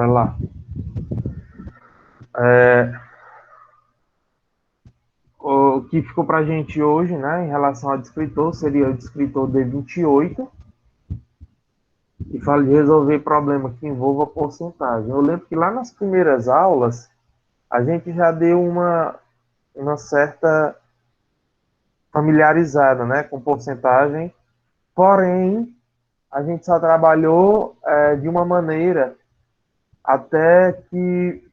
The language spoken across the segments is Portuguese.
Bora lá. É, o que ficou para a gente hoje, né, em relação ao descritor, seria o descritor D28, que fala de resolver problema que envolva porcentagem. Eu lembro que lá nas primeiras aulas, a gente já deu uma certa familiarizada, né, com porcentagem, porém, a gente só trabalhou de uma maneira até que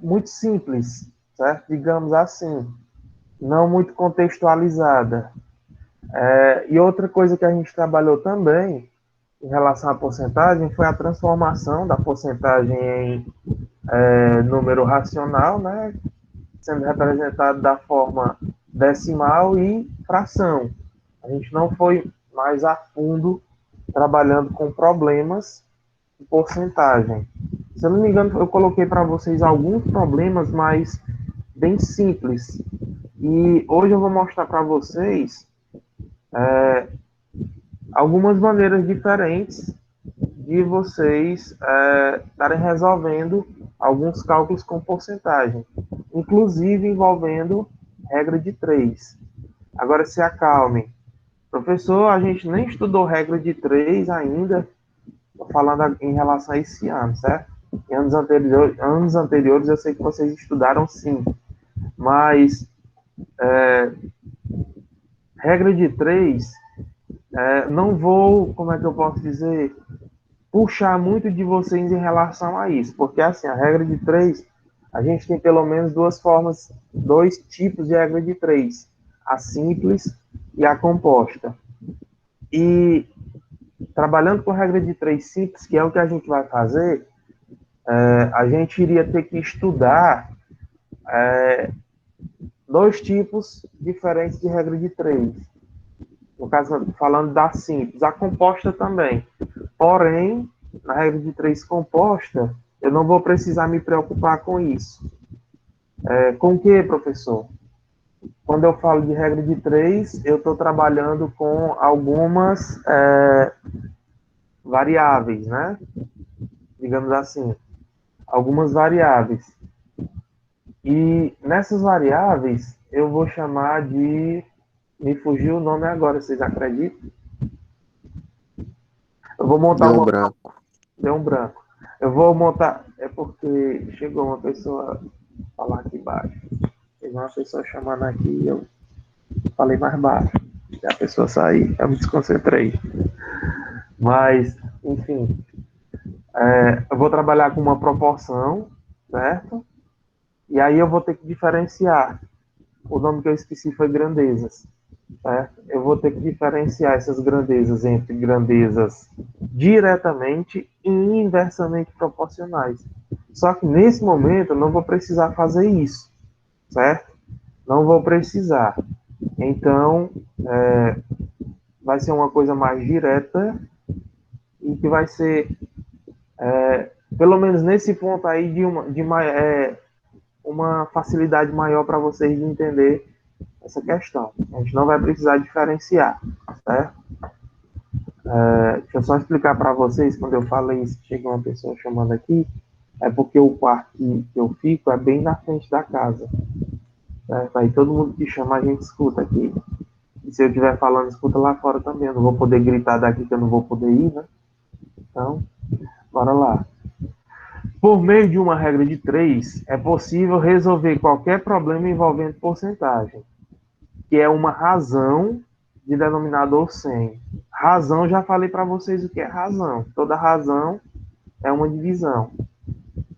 muito simples, certo? Digamos assim, não muito contextualizada. E outra coisa que a gente trabalhou também em relação à porcentagem foi a transformação da porcentagem em número racional, né, sendo representado da forma decimal e fração. A gente não foi mais a fundo trabalhando com problemas de porcentagem. Se eu não me engano, eu coloquei para vocês alguns problemas, mas bem simples. E hoje eu vou mostrar para vocês algumas maneiras diferentes de vocês estarem resolvendo alguns cálculos com porcentagem, inclusive envolvendo regra de 3. Agora se acalmem. Professor, a gente nem estudou regra de 3 ainda, falando em relação a esse ano, certo? Em anos anteriores eu sei que vocês estudaram sim, mas regra de 3, não vou, como é que eu posso dizer, puxar muito de vocês em relação a isso, porque assim, a regra de 3, a gente tem pelo menos duas formas, dois tipos de regra de 3, a simples e a composta. E trabalhando com a regra de 3 simples, que é o que a gente vai fazer, a gente iria ter que estudar dois tipos diferentes de regra de 3. No caso, falando da simples, a composta também. Porém, na regra de 3 composta, eu não vou precisar me preocupar com isso. Com o que, professor? Quando eu falo de regra de 3, eu estou trabalhando com algumas variáveis, né? Digamos assim, algumas variáveis. E nessas variáveis, eu vou chamar de... Me fugiu o nome agora, vocês acreditam? Eu vou montar Deu um uma... branco. Deu um branco. Eu vou montar... É porque chegou uma pessoa falar aqui embaixo. Teve uma pessoa chamando aqui e eu falei mais baixo. E a pessoa sair, eu me desconcentrei. Mas, enfim, eu vou trabalhar com uma proporção, certo? E aí eu vou ter que diferenciar. O nome que eu esqueci foi grandezas, certo? Eu vou ter que diferenciar essas grandezas entre grandezas diretamente e inversamente proporcionais. Só que nesse momento eu não vou precisar fazer isso, certo? Não vou precisar. Então, vai ser uma coisa mais direta e que vai ser, pelo menos nesse ponto aí, uma facilidade maior para vocês de entender essa questão. A gente não vai precisar diferenciar, certo? Deixa eu só explicar para vocês, quando eu falei isso, chega uma pessoa chamando aqui, é porque o quarto que eu fico é bem na frente da casa, certo? Aí todo mundo que chama a gente escuta aqui. E se eu estiver falando, escuta lá fora também. Eu não vou poder gritar daqui que eu não vou poder ir, né? Então, bora lá. Por meio de uma regra de 3, é possível resolver qualquer problema envolvendo porcentagem, que é uma razão de denominador 100. Razão, já falei para vocês o que é razão. Toda razão é uma divisão.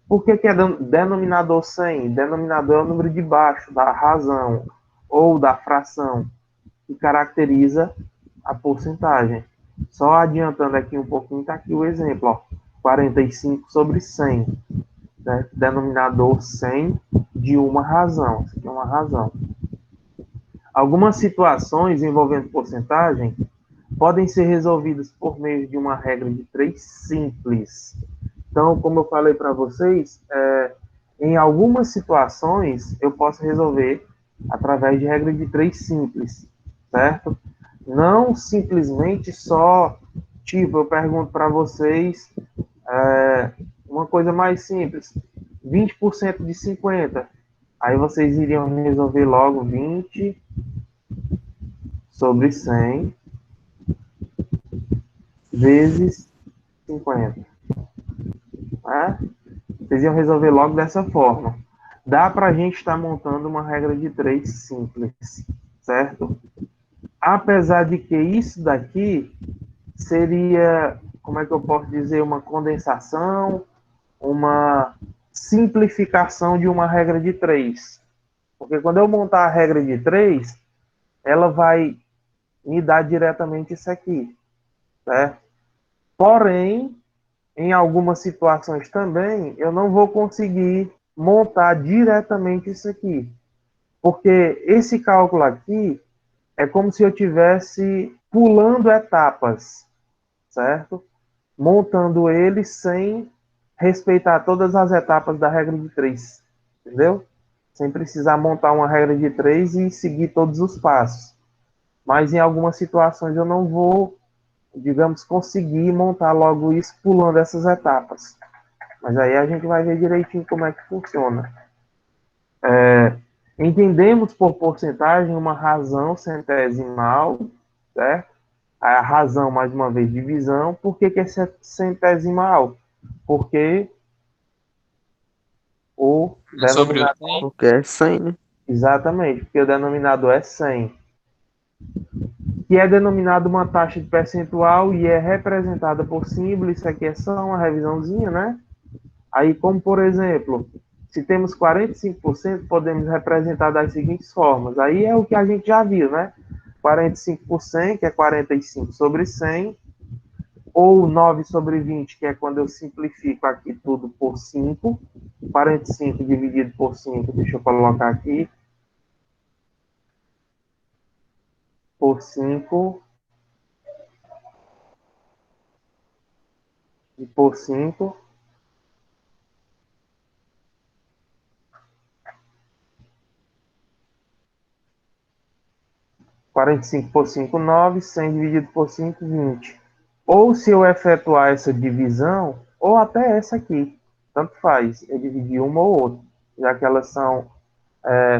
Por que é denominador 100? Denominador é o número de baixo da razão ou da fração que caracteriza a porcentagem. Só adiantando aqui um pouquinho, está aqui o exemplo, ó, 45 sobre 100, né? Denominador 100 de uma razão. Isso aqui é uma razão. Algumas situações envolvendo porcentagem podem ser resolvidas por meio de uma regra de 3 simples. Então, como eu falei para vocês, em algumas situações eu posso resolver através de regra de 3 simples, certo? Não simplesmente só, tipo, eu pergunto para vocês Uma coisa mais simples, 20% de 50. Aí vocês iriam resolver logo 20 sobre 100 vezes 50. Né? Vocês iam resolver logo dessa forma. Dá para a gente estar montando uma regra de 3 simples, certo? Apesar de que isso daqui seria, como é que eu posso dizer, uma condensação, uma simplificação de uma regra de 3. Porque quando eu montar a regra de 3, ela vai me dar diretamente isso aqui, certo? Porém, em algumas situações também, eu não vou conseguir montar diretamente isso aqui. Porque esse cálculo aqui é como se eu tivesse pulando etapas, certo? Montando ele sem respeitar todas as etapas da regra de 3, entendeu? Sem precisar montar uma regra de 3 e seguir todos os passos. Mas em algumas situações eu não vou, digamos, conseguir montar logo isso pulando essas etapas. Mas aí a gente vai ver direitinho como é que funciona. Entendemos por porcentagem uma razão centesimal, certo? A razão, mais uma vez, divisão. Por que é centesimal? Porque o Sobre o denominador... 100. Porque é 100, né? Exatamente, porque o denominador é 100, que é denominado uma taxa de percentual e é representada por símbolo. Isso aqui é só uma revisãozinha, né? Aí, como por exemplo, se temos 45%, podemos representar das seguintes formas. Aí é o que a gente já viu, né? 45%, que é 45 sobre 100, ou 9 sobre 20, que é quando eu simplifico aqui tudo por 5. 45 dividido por 5, deixa eu colocar aqui, por 5, e por 5. 45 por 5, 9. 100 dividido por 5, 20. Ou se eu efetuar essa divisão, ou até essa aqui, tanto faz, eu dividir uma ou outra, já que elas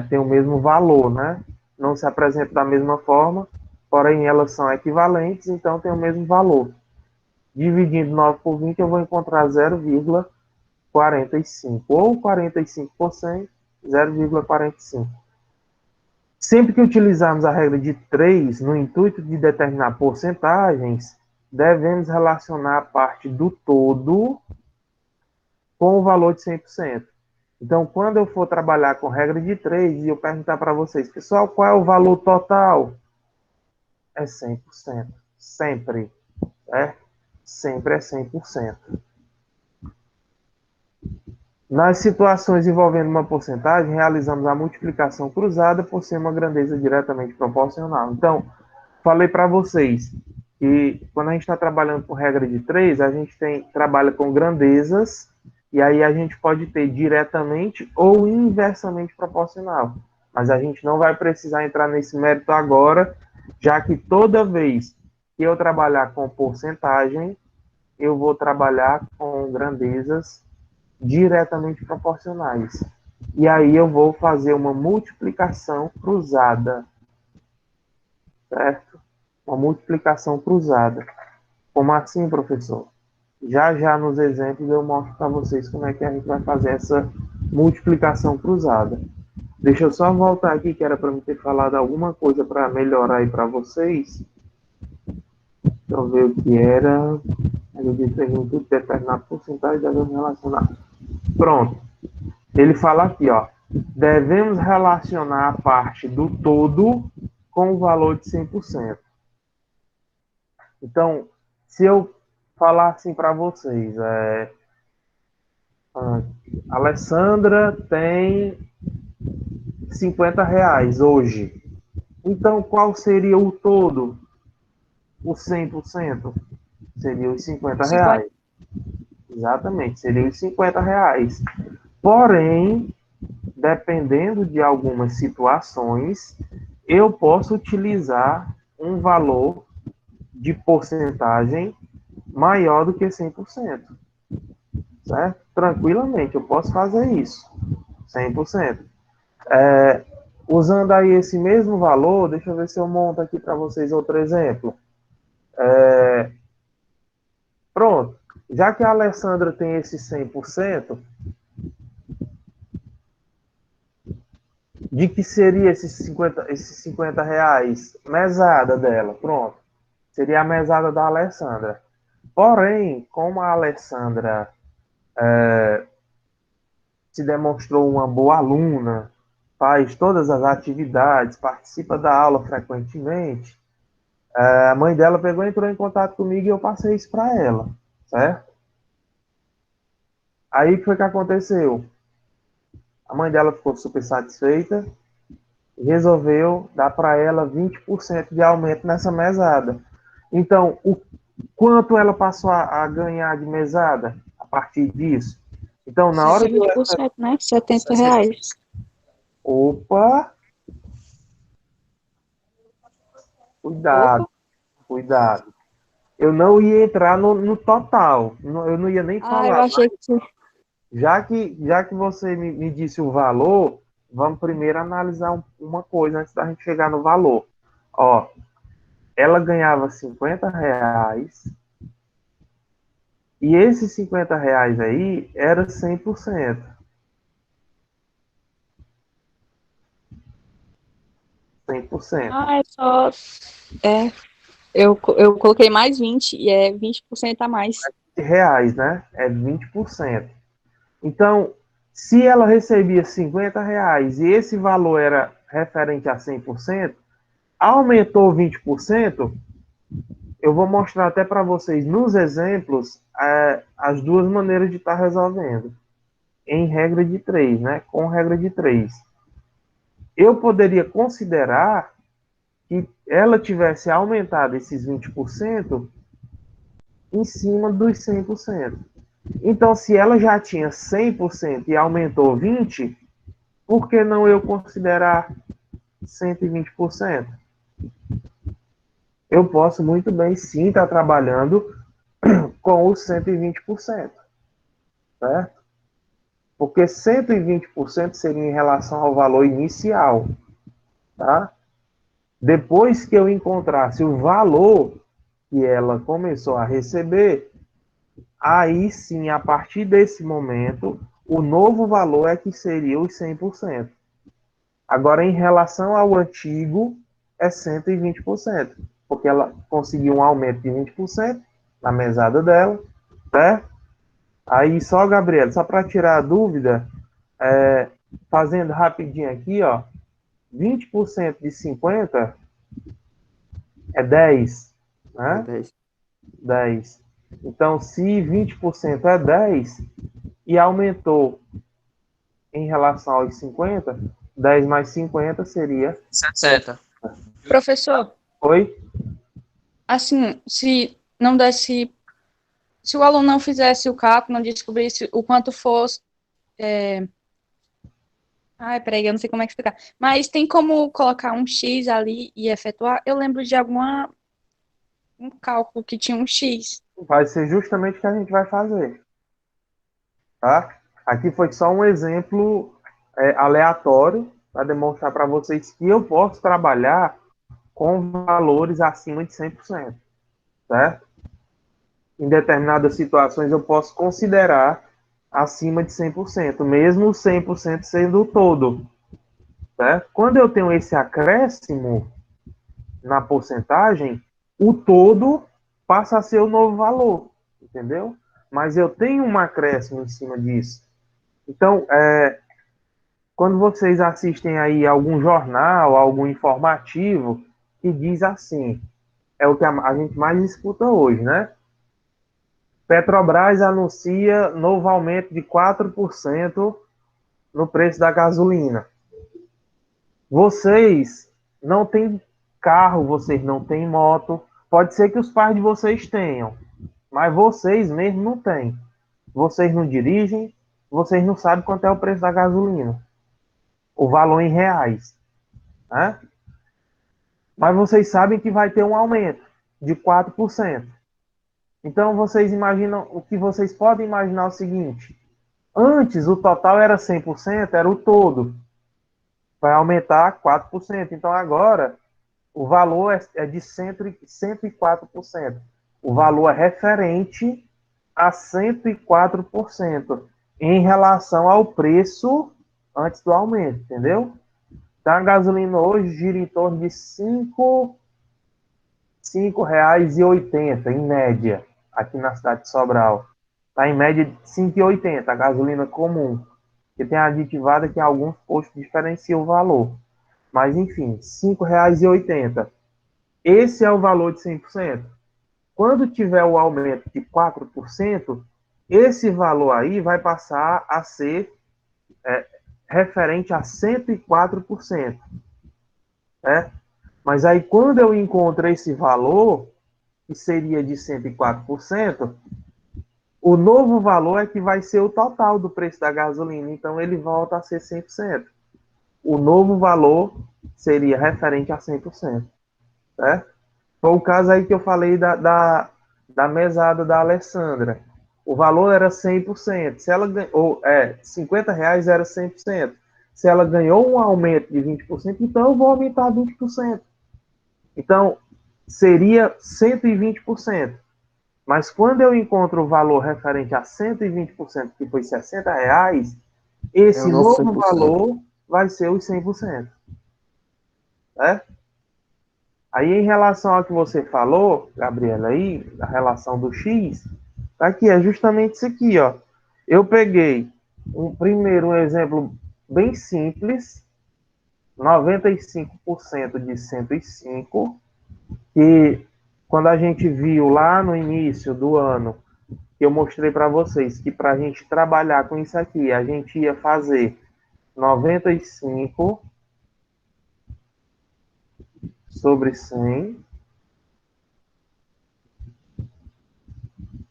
têm o mesmo valor, né? Não se apresentam da mesma forma, porém elas são equivalentes, então tem o mesmo valor. Dividindo 9 por 20, eu vou encontrar 0,45, ou 45 por 100, 0,45. Sempre que utilizarmos a regra de 3 no intuito de determinar porcentagens, devemos relacionar a parte do todo com o valor de 100%. Então, quando eu for trabalhar com regra de 3 e eu perguntar para vocês, pessoal, qual é o valor total? É 100%. Sempre. Sempre é 100%. Nas situações envolvendo uma porcentagem, realizamos a multiplicação cruzada por ser uma grandeza diretamente proporcional. Então, falei para vocês que quando a gente está trabalhando com regra de 3, a gente trabalha com grandezas, e aí a gente pode ter diretamente ou inversamente proporcional. Mas a gente não vai precisar entrar nesse mérito agora, já que toda vez que eu trabalhar com porcentagem, eu vou trabalhar com grandezas diretamente proporcionais. E aí eu vou fazer uma multiplicação cruzada, certo? Uma multiplicação cruzada. Como assim, professor? Já já nos exemplos eu mostro para vocês como é que a gente vai fazer essa multiplicação cruzada. Deixa eu só voltar aqui, que era para me ter falado alguma coisa para melhorar aí para vocês. Deixa eu ver o que era. Eu disse que tudo determinar porcentagem devemos relacionar. Pronto. Ele fala aqui, ó. Devemos relacionar a parte do todo com o valor de 100%. Então, se eu falar assim para vocês, Alessandra tem R$ 50 hoje. Então, qual seria o todo? O 100%? Seria os R$ 50. Exatamente, seria os R$ 50. Porém, dependendo de algumas situações, eu posso utilizar um valor de porcentagem maior do que 100%. certo? Tranquilamente, eu posso fazer isso, 100%. Usando aí esse mesmo valor, deixa eu ver se eu monto aqui para vocês outro exemplo. Pronto, já que a Alessandra tem esse 100%, de que seria esses 50 reais? Mesada dela, pronto. Seria a mesada da Alessandra. Porém, como a Alessandra se demonstrou uma boa aluna, faz todas as atividades, participa da aula frequentemente, a mãe dela pegou e entrou em contato comigo e eu passei isso para ela, certo? Aí o que foi que aconteceu? A mãe dela ficou super satisfeita e resolveu dar para ela 20% de aumento nessa mesada. Então, o quanto ela passou a ganhar de mesada a partir disso? Então, na hora de eu... 20%, né? R$ 70. Opa, cuidado, Opa. cuidado. Eu não ia entrar no total, eu não ia nem Ah, eu falar. achei que Já que você me disse o valor, vamos primeiro analisar uma coisa antes da gente chegar no valor. Ó, ela ganhava 50 reais e esses 50 reais aí era 100%. 100%. Ah, é só. É, eu coloquei mais 20 e é 20% a mais. Reais, né? É 20%. Então, se ela recebia 50 reais e esse valor era referente a 100%, aumentou 20%, eu vou mostrar até para vocês nos exemplos as duas maneiras de estar resolvendo. Em regra de 3, né? Com regra de 3. Eu poderia considerar que ela tivesse aumentado esses 20% em cima dos 100%. Então, se ela já tinha 100% e aumentou 20%, por que não eu considerar 120%? Eu posso muito bem sim estar trabalhando com os 120%, certo? Porque 120% seria em relação ao valor inicial, tá? Depois que eu encontrasse o valor que ela começou a receber, aí sim, a partir desse momento, o novo valor é que seria os 100%. Agora, em relação ao antigo, é 120%, porque ela conseguiu um aumento de 20% na mesada dela, certo? Aí, só, Gabriel, só para tirar a dúvida, fazendo rapidinho aqui, ó, 20% de 50 é 10, É né? 10. 10. Então, se 20% é 10 e aumentou em relação aos 50, 10 mais 50 seria 60. Professor, Oi? assim, se não desse. Se o aluno não fizesse o cálculo, não descobrisse o quanto fosse. Ai, peraí, eu não sei como é que explicar. Mas tem como colocar um X ali e efetuar? Eu lembro de um cálculo que tinha um X. Vai ser justamente o que a gente vai fazer, tá? Aqui foi só um exemplo aleatório para demonstrar para vocês que eu posso trabalhar com valores acima de 100%, certo? Em determinadas situações eu posso considerar acima de 100%, mesmo 100% sendo o todo, certo? Quando eu tenho esse acréscimo na porcentagem, o todo passa a ser o novo valor, entendeu? Mas eu tenho um acréscimo em cima disso. Então, quando vocês assistem aí algum jornal, algum informativo, que diz assim, é o que a gente mais escuta hoje, né? Petrobras anuncia novo aumento de 4% no preço da gasolina. Vocês não têm carro, vocês não têm moto. Pode ser que os pais de vocês tenham, mas vocês mesmo não têm. Vocês não dirigem, vocês não sabem quanto é o preço da gasolina, o valor em reais, né? Mas vocês sabem que vai ter um aumento de 4%. Então, vocês imaginam, o que vocês podem imaginar é o seguinte: antes o total era 100%, era o todo, vai aumentar 4%. Então, agora, o valor é de 104%. O valor é referente a 104% em relação ao preço antes do aumento, entendeu? Então, a gasolina hoje gira em torno de R$ 5,80 em média, aqui na cidade de Sobral. Está em média de 5,80 a gasolina comum, que tem aditivada que em alguns postos diferencia o valor. Mas, enfim, R$ 5,80. Esse é o valor de 100%. Quando tiver o aumento de 4%, esse valor aí vai passar a ser referente a 104%. Né? Mas aí, quando eu encontro esse valor, que seria de 104%, o novo valor é que vai ser o total do preço da gasolina. Então, ele volta a ser 100%. O novo valor seria referente a 100%. Certo? Foi o caso aí que eu falei da mesada da Alessandra. O valor era 100%. Se ela ganhou, R$ 50 era 100%. Se ela ganhou um aumento de 20%, então eu vou aumentar 20%. Então, seria 120%. Mas quando eu encontro o valor referente a 120%, que foi R$ 60, É esse o novo novo 100%. valor vai ser os 100%. Certo? Aí, em relação ao que você falou, Gabriela, aí, a relação do X, tá aqui, é justamente isso aqui, ó. Eu peguei um exemplo bem simples, 95% de 105, que quando a gente viu lá no início do ano, que eu mostrei para vocês que para a gente trabalhar com isso aqui, a gente ia fazer 95 sobre 100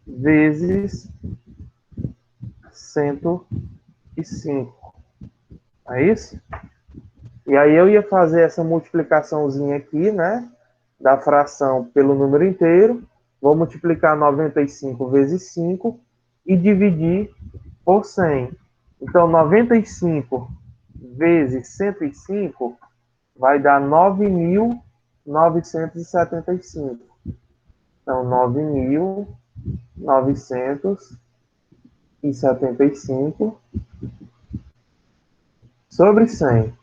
vezes 105. É isso? E aí eu ia fazer essa multiplicaçãozinha aqui, né? Da fração pelo número inteiro. Vou multiplicar 95 vezes 5 e dividir por 100. Então, 95 vezes 105 vai dar 9.975. Então, 9.975 sobre 100.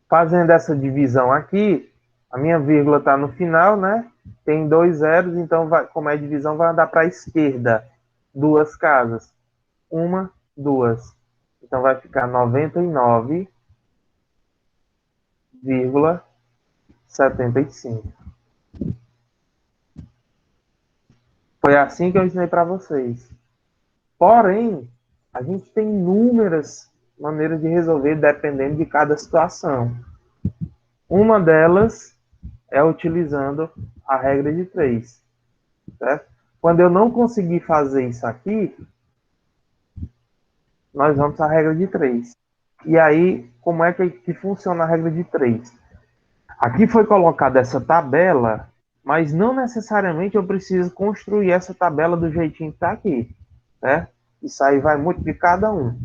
Fazendo essa divisão aqui, a minha vírgula está no final, né? Tem 2 zeros, então, como é divisão, vai andar para a esquerda. 2 casas. 1, 2. Então, vai ficar 99,75. Foi assim que eu ensinei para vocês. Porém, a gente tem inúmeras maneiras de resolver dependendo de cada situação. Uma delas é utilizando a regra de 3. Certo? Quando eu não conseguir fazer isso aqui, nós vamos à regra de 3. E aí, como é que funciona a regra de 3? Aqui foi colocada essa tabela, mas não necessariamente eu preciso construir essa tabela do jeitinho que está aqui. Né? Isso aí vai muito de cada um.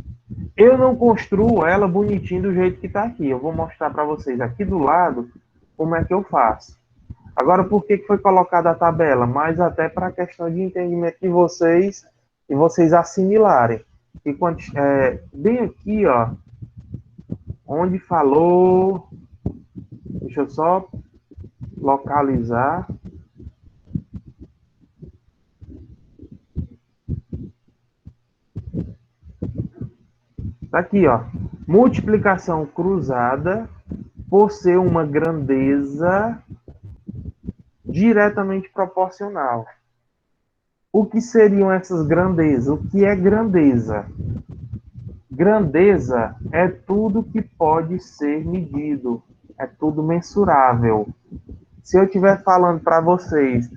Eu não construo ela bonitinho do jeito que está aqui. Eu vou mostrar para vocês aqui do lado como é que eu faço. Agora, por que foi colocada a tabela? Mais até para a questão de entendimento de vocês e vocês assimilarem. E bem aqui, ó, onde falou, deixa eu só localizar. Tá aqui, ó, multiplicação cruzada por ser uma grandeza diretamente proporcional. O que seriam essas grandezas? O que é grandeza? Grandeza é tudo que pode ser medido, é tudo mensurável. Se eu estiver falando para vocês,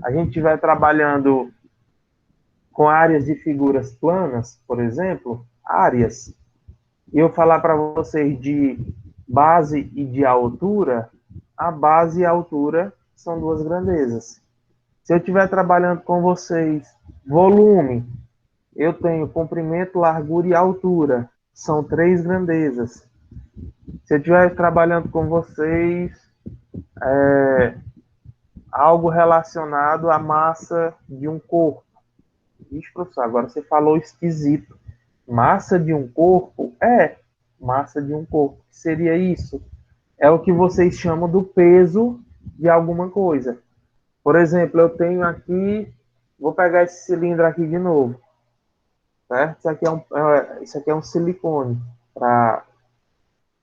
a gente estiver trabalhando com áreas de figuras planas, por exemplo, e eu falar para vocês de base e de altura, a base e a altura são duas grandezas. Se eu estiver trabalhando com vocês volume, eu tenho comprimento, largura e altura. São três grandezas. Se eu estiver trabalhando com vocês algo relacionado à massa de um corpo. Ixi, professor, agora você falou esquisito. Massa de um corpo? É, massa de um corpo. O que seria isso? É o que vocês chamam do peso de alguma coisa. Por exemplo, eu tenho aqui, vou pegar esse cilindro aqui de novo, certo? Isso aqui é um silicone,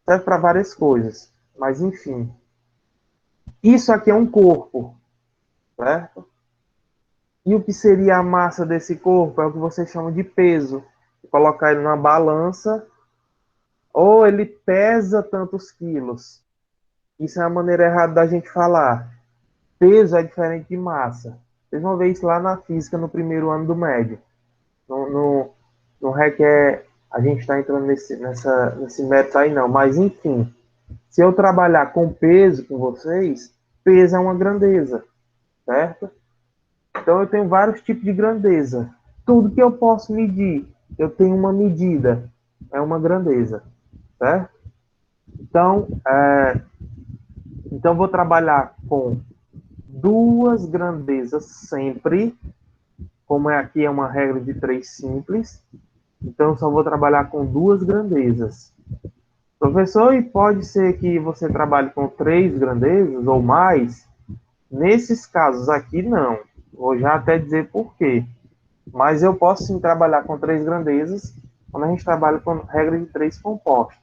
serve para várias coisas, mas enfim. Isso aqui é um corpo, certo? E o que seria a massa desse corpo? É o que vocês chamam de peso. Colocar ele numa balança, ou ele pesa tantos quilos. Isso é a maneira errada da gente falar. Peso é diferente de massa. Vocês vão ver isso lá na física no primeiro ano do médio. Não requer a gente estar entrando nesse método aí, não. Mas, enfim, se eu trabalhar com peso com vocês, peso é uma grandeza, certo? Então, eu tenho vários tipos de grandeza. Tudo que eu posso medir, eu tenho uma medida, é uma grandeza, certo? Então, vou trabalhar com duas grandezas sempre, como aqui é uma regra de três simples, então eu só vou trabalhar com duas grandezas. Professor, e pode ser que você trabalhe com três grandezas ou mais? Nesses casos aqui, não. Vou já até dizer por quê. Mas eu posso sim trabalhar com três grandezas quando a gente trabalha com regra de três compostas.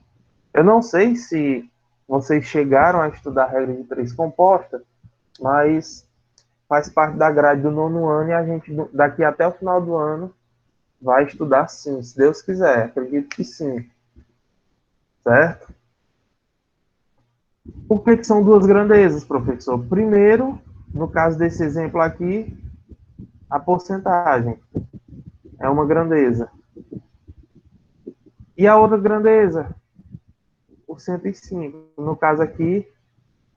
Eu não sei se vocês chegaram a estudar a regra de três composta, mas faz parte da grade do nono ano e a gente, daqui até o final do ano, vai estudar sim, se Deus quiser. Acredito que sim. Certo? Por que são duas grandezas, professor? Primeiro, no caso desse exemplo aqui, a porcentagem é uma grandeza. E a outra grandeza? O 105. No caso aqui,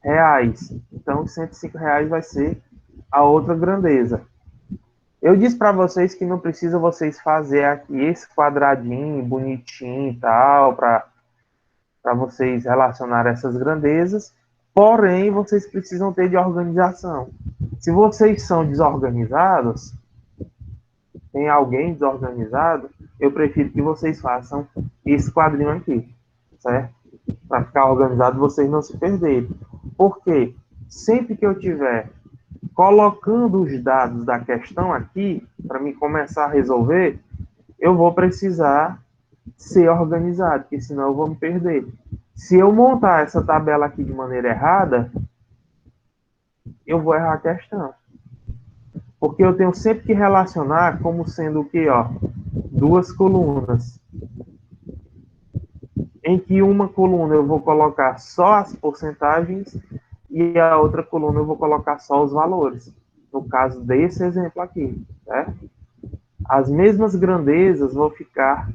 reais. Então, os 105 reais vai ser a outra grandeza. Eu disse para vocês que não precisa vocês fazer aqui esse quadradinho bonitinho e tal, para vocês relacionar essas grandezas, porém, vocês precisam ter de organização. Se vocês são desorganizados, tem alguém desorganizado, eu prefiro que vocês façam esse quadrinho aqui, certo? Para ficar organizado, vocês não se perderem. Porque sempre que eu tiver colocando os dados da questão aqui, para me começar a resolver, eu vou precisar ser organizado, porque senão eu vou me perder. Se eu montar essa tabela aqui de maneira errada, eu vou errar a questão. Porque eu tenho sempre que relacionar como sendo o quê? Ó, duas colunas. Em que uma coluna eu vou colocar só as porcentagens e a outra coluna eu vou colocar só os valores. No caso desse exemplo aqui, certo? As mesmas grandezas vão ficar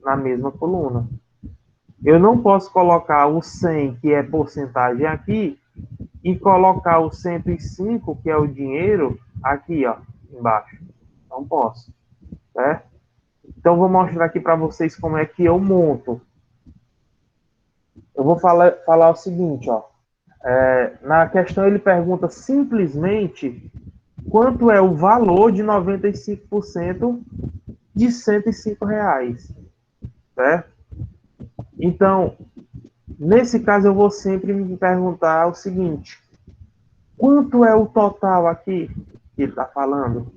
na mesma coluna. Eu não posso colocar o 100, que é porcentagem aqui, e colocar o 105, que é o dinheiro, aqui, ó, embaixo. Não posso, certo? Então, vou mostrar aqui para vocês como é que eu monto. Eu vou falar o seguinte, ó. Na questão ele pergunta simplesmente quanto é o valor de 95% de 105 reais, certo? Então, nesse caso eu vou sempre me perguntar o seguinte, quanto é o total aqui que ele está falando?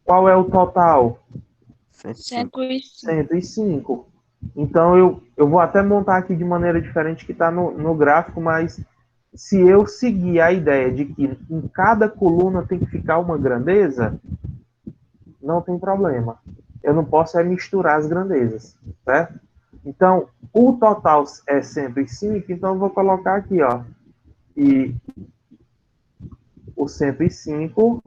Qual é o total? 105. 105. Então, eu vou até montar aqui de maneira diferente que está no gráfico, mas se eu seguir a ideia de que em cada coluna tem que ficar uma grandeza, não tem problema. Eu não posso misturar as grandezas, certo? Então, o total é 105, então eu vou colocar aqui, ó, e o 105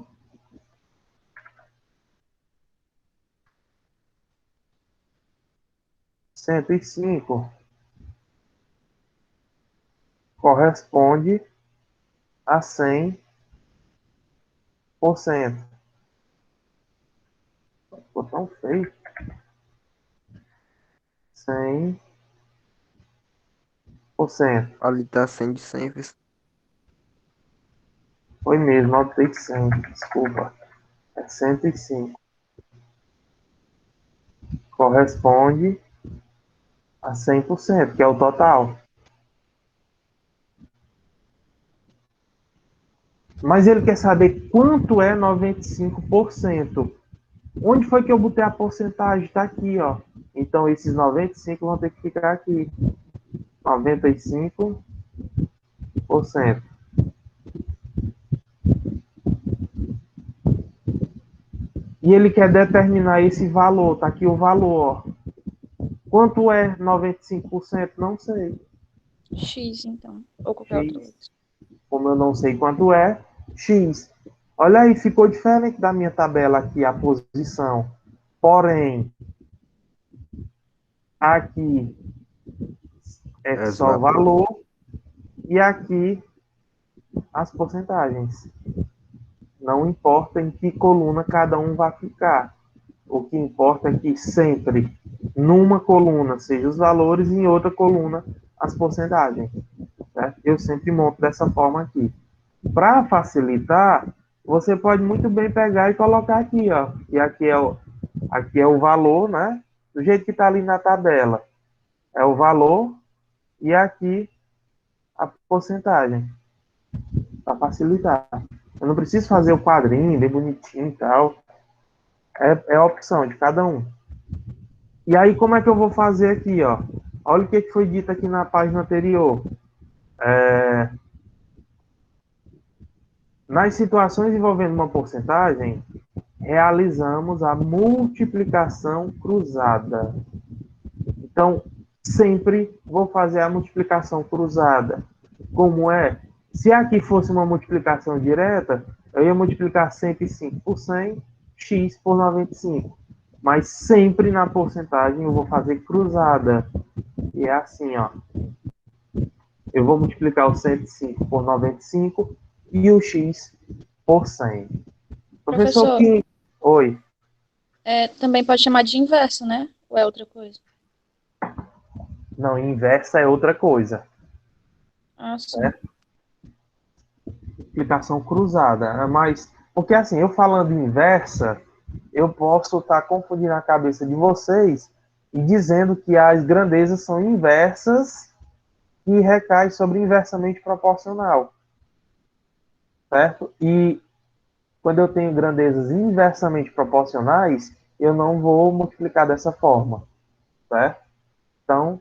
corresponde a 100%. Ficou tão feio. 100%. Ali tá 100 de 100, professor. Foi mesmo, notei 100. Desculpa. É 105. Corresponde a 100%, que é o total. Mas ele quer saber quanto é 95%. Onde foi que eu botei a porcentagem? Está aqui, ó. Então, esses 95 vão ter que ficar aqui. 95%. E ele quer determinar esse valor. Está aqui o valor, ó. Quanto é 95%? Não sei. X, então. Ou qualquer outra letra. X. Como eu não sei quanto é, X. Olha aí, ficou diferente da minha tabela aqui, a posição. Porém, aqui é É os só valores. valor e aqui as porcentagens. Não importa em que coluna cada um vai ficar. O que importa é que sempre, numa coluna, seja os valores e em outra coluna, as porcentagens. Certo? Eu sempre monto dessa forma aqui. Para facilitar, você pode muito bem pegar e colocar aqui, ó. E aqui é o valor, né? Do jeito que está ali na tabela. É o valor e aqui a porcentagem. Para facilitar. Eu não preciso fazer o quadrinho bem bonitinho e tal. É a opção de cada um. E aí, como é que eu vou fazer aqui, ó? Olha o que foi dito aqui na página anterior. Nas situações envolvendo uma porcentagem, realizamos a multiplicação cruzada. Então, sempre vou fazer a multiplicação cruzada. Como é? Se aqui fosse uma multiplicação direta, eu ia multiplicar 105 por 100, x por 95. Mas sempre na porcentagem eu vou fazer cruzada. E é assim, ó. Eu vou multiplicar o 105 por 95 e o x por 100. Professor, Professor, que... Oi. também pode chamar de inverso, né? Ou é outra coisa? Não, inversa é outra coisa. Ah, sim. Certo? Multiplicação cruzada. Mas, porque assim, eu falando inversa, eu posso estar confundindo a cabeça de vocês e dizendo que as grandezas são inversas e recai sobre inversamente proporcional. Certo? E quando eu tenho grandezas inversamente proporcionais, eu não vou multiplicar dessa forma. Certo? Então,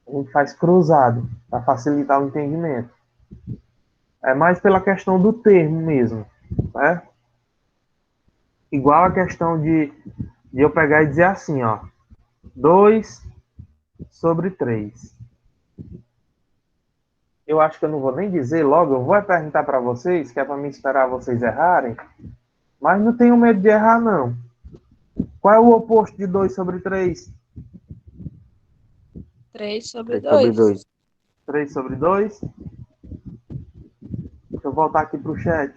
a gente faz cruzado para facilitar o entendimento. É mais pela questão do termo mesmo. Certo? Igual a questão de eu pegar e dizer assim, ó. 2/3. Eu acho que eu não vou nem dizer logo, eu vou perguntar para vocês, que é para me esperar vocês errarem, mas não tenho medo de errar, não. Qual é o oposto de 2/3? 3 sobre 3 sobre 2. 2. 3/2? Deixa eu voltar aqui para o chat.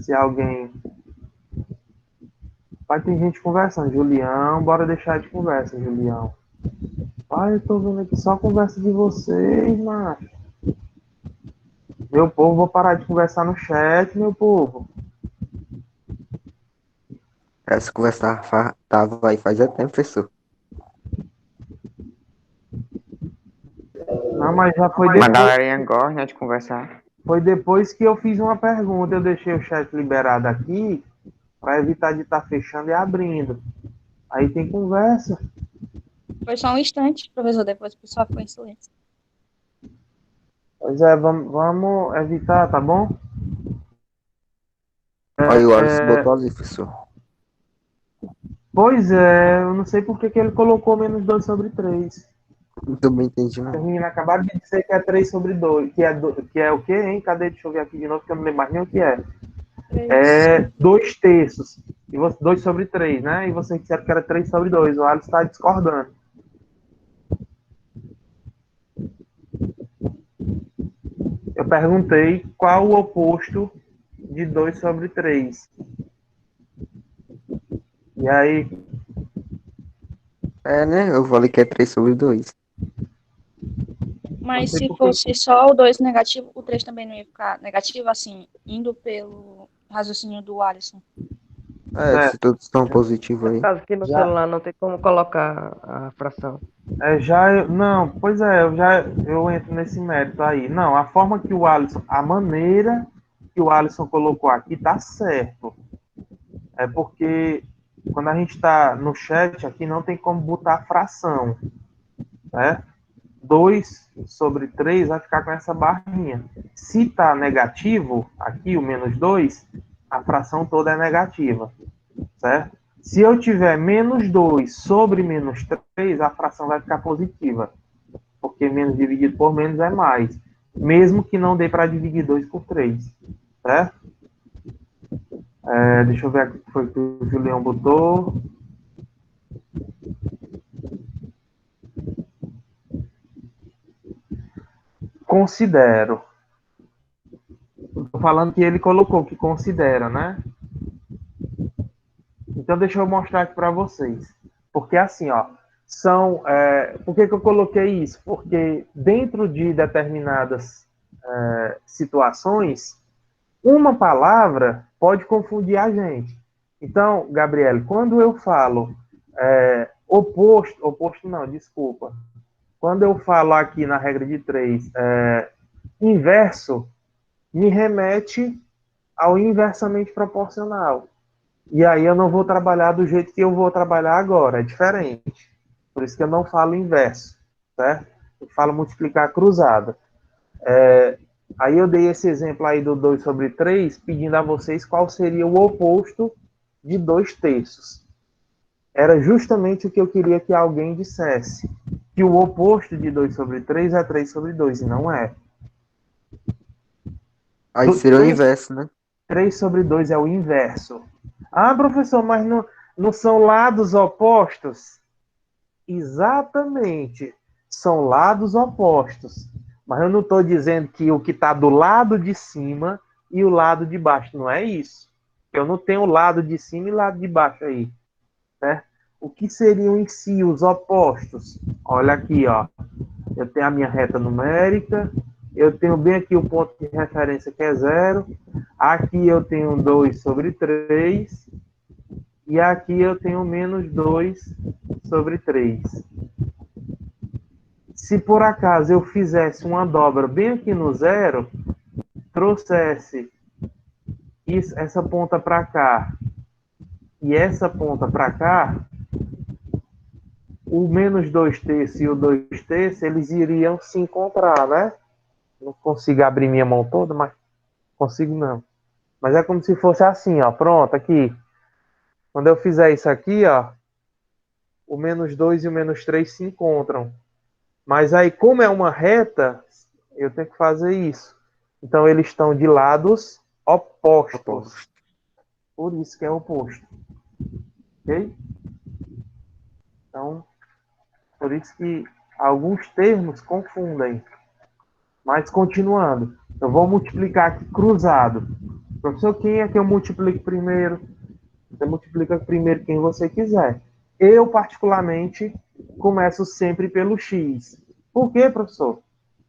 Se alguém... Vai ter gente conversando. Julião, bora deixar de conversa, Julião. Ai, eu tô vendo aqui só a conversa de vocês, macho. Meu povo, vou parar de conversar no chat, meu povo. Essa conversa tava aí faz tempo, professor. Não, mas já foi Mas a depois, galerinha gosta, né, de conversar. foi depois que eu fiz uma pergunta. Eu deixei o chat liberado aqui para evitar de estar fechando e abrindo. Aí tem conversa. Foi só um instante, professor. Depois o pessoal ficou em silêncio. Pois é, vamos evitar, tá bom? Olha, o Alisson botou ali, professor. Pois é, eu não sei por que que ele colocou -2/3. Não também entendi, Os não. meninos acabaram de dizer que é 3/2. Que é o quê, hein? Cadê? Deixa eu ver aqui de novo, que eu não lembro mais nem o que é. 3. É 2/3. E 2/3, né? E vocês disseram que era 3/2. O Alisson está discordando. Eu perguntei qual o oposto de 2 sobre 3. E aí, É, né? Eu falei que é 3/2. Mas não sei se por que. fosse só o 2 negativo, o 3 também não ia ficar negativo, assim, indo pelo raciocínio do Alisson. É, se Certo. todos estão positivos No aí. caso que no Já, celular não tem como colocar a fração. não, pois é, eu entro nesse mérito aí. Não, a forma que o Alisson, a maneira que o Alisson colocou aqui tá certo. É porque quando a gente está no chat aqui não tem como botar fração, né? 2 sobre 3 vai ficar com essa barrinha. Se tá negativo, aqui o menos 2, a fração toda é negativa, certo? Se eu tiver menos 2 sobre menos 3, a fração vai ficar positiva, porque menos dividido por menos é mais, mesmo que não dê para dividir 2 por 3, certo? Deixa eu ver aqui o que foi que o Julião botou. Considero. Estou falando que ele colocou que considera, né? Então deixa eu mostrar aqui para vocês. Porque assim, ó, por que eu coloquei isso? Porque dentro de determinadas situações, uma palavra pode confundir a gente. Então, Gabriel, quando eu falo oposto não, desculpa. Quando eu falo aqui na regra de 3, inverso, me remete ao inversamente proporcional. E aí eu não vou trabalhar do jeito que eu vou trabalhar agora, é diferente. Por isso que eu não falo inverso, certo? Eu falo multiplicar cruzada. Aí eu dei esse exemplo aí do 2 sobre 3, pedindo a vocês qual seria o oposto de 2/3. Era justamente o que eu queria que alguém dissesse. Que o oposto de 2 sobre 3 é 3 sobre 2, e não é. Aí seria o inverso, né? 3 sobre 2 é o inverso. Ah, professor, mas não são lados opostos? Exatamente. São lados opostos. Mas eu não estou dizendo que o que está do lado de cima e o lado de baixo. Não é isso. Eu não tenho o lado de cima e lado de baixo aí. Certo? O que seriam em si os opostos? Olha aqui, ó. Eu tenho a minha reta numérica, eu tenho bem aqui o ponto de referência que é 0, aqui eu tenho 2 sobre 3, e aqui eu tenho menos 2 sobre 3. Se por acaso eu fizesse uma dobra bem aqui no 0, trouxesse essa ponta para cá e essa ponta para cá, o menos 2/3 e o 2/3, eles iriam se encontrar, né? Não consigo abrir minha mão toda, mas consigo não. Mas é como se fosse assim, ó. Pronto, aqui. Quando eu fizer isso aqui, ó, o menos 2 e o menos 3 se encontram. Mas aí, como é uma reta, eu tenho que fazer isso. Então, eles estão de lados opostos. Por isso que é oposto. Ok? Então, por isso que alguns termos confundem. Mas, continuando. Eu vou multiplicar aqui cruzado. Professor, quem é que eu multiplico primeiro? Você multiplica primeiro quem você quiser. Eu, particularmente, começo sempre pelo x. Por quê, professor?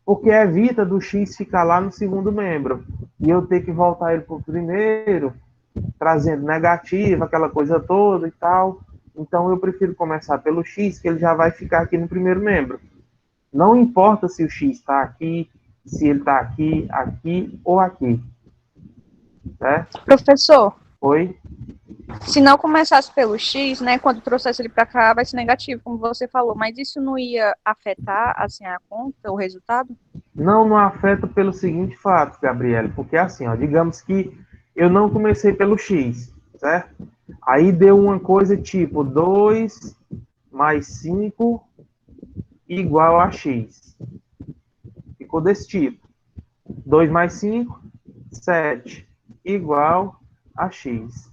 Porque evita do x ficar lá no segundo membro. E eu ter que voltar ele para o primeiro, trazendo negativo, aquela coisa toda e tal. Então, eu prefiro começar pelo x, que ele já vai ficar aqui no primeiro membro. Não importa se o x está aqui, se ele está aqui, aqui ou aqui. Certo? Professor, Oi? se não começasse pelo X, né, quando trouxesse ele para cá, vai ser negativo, como você falou, mas isso não ia afetar, assim, a conta, o resultado? Não afeta pelo seguinte fato, Gabriele, porque assim, ó, digamos que eu não comecei pelo X, certo? Aí deu uma coisa tipo 2 mais 5 igual a X. Ficou desse tipo. 2 mais 5, 7 igual a X.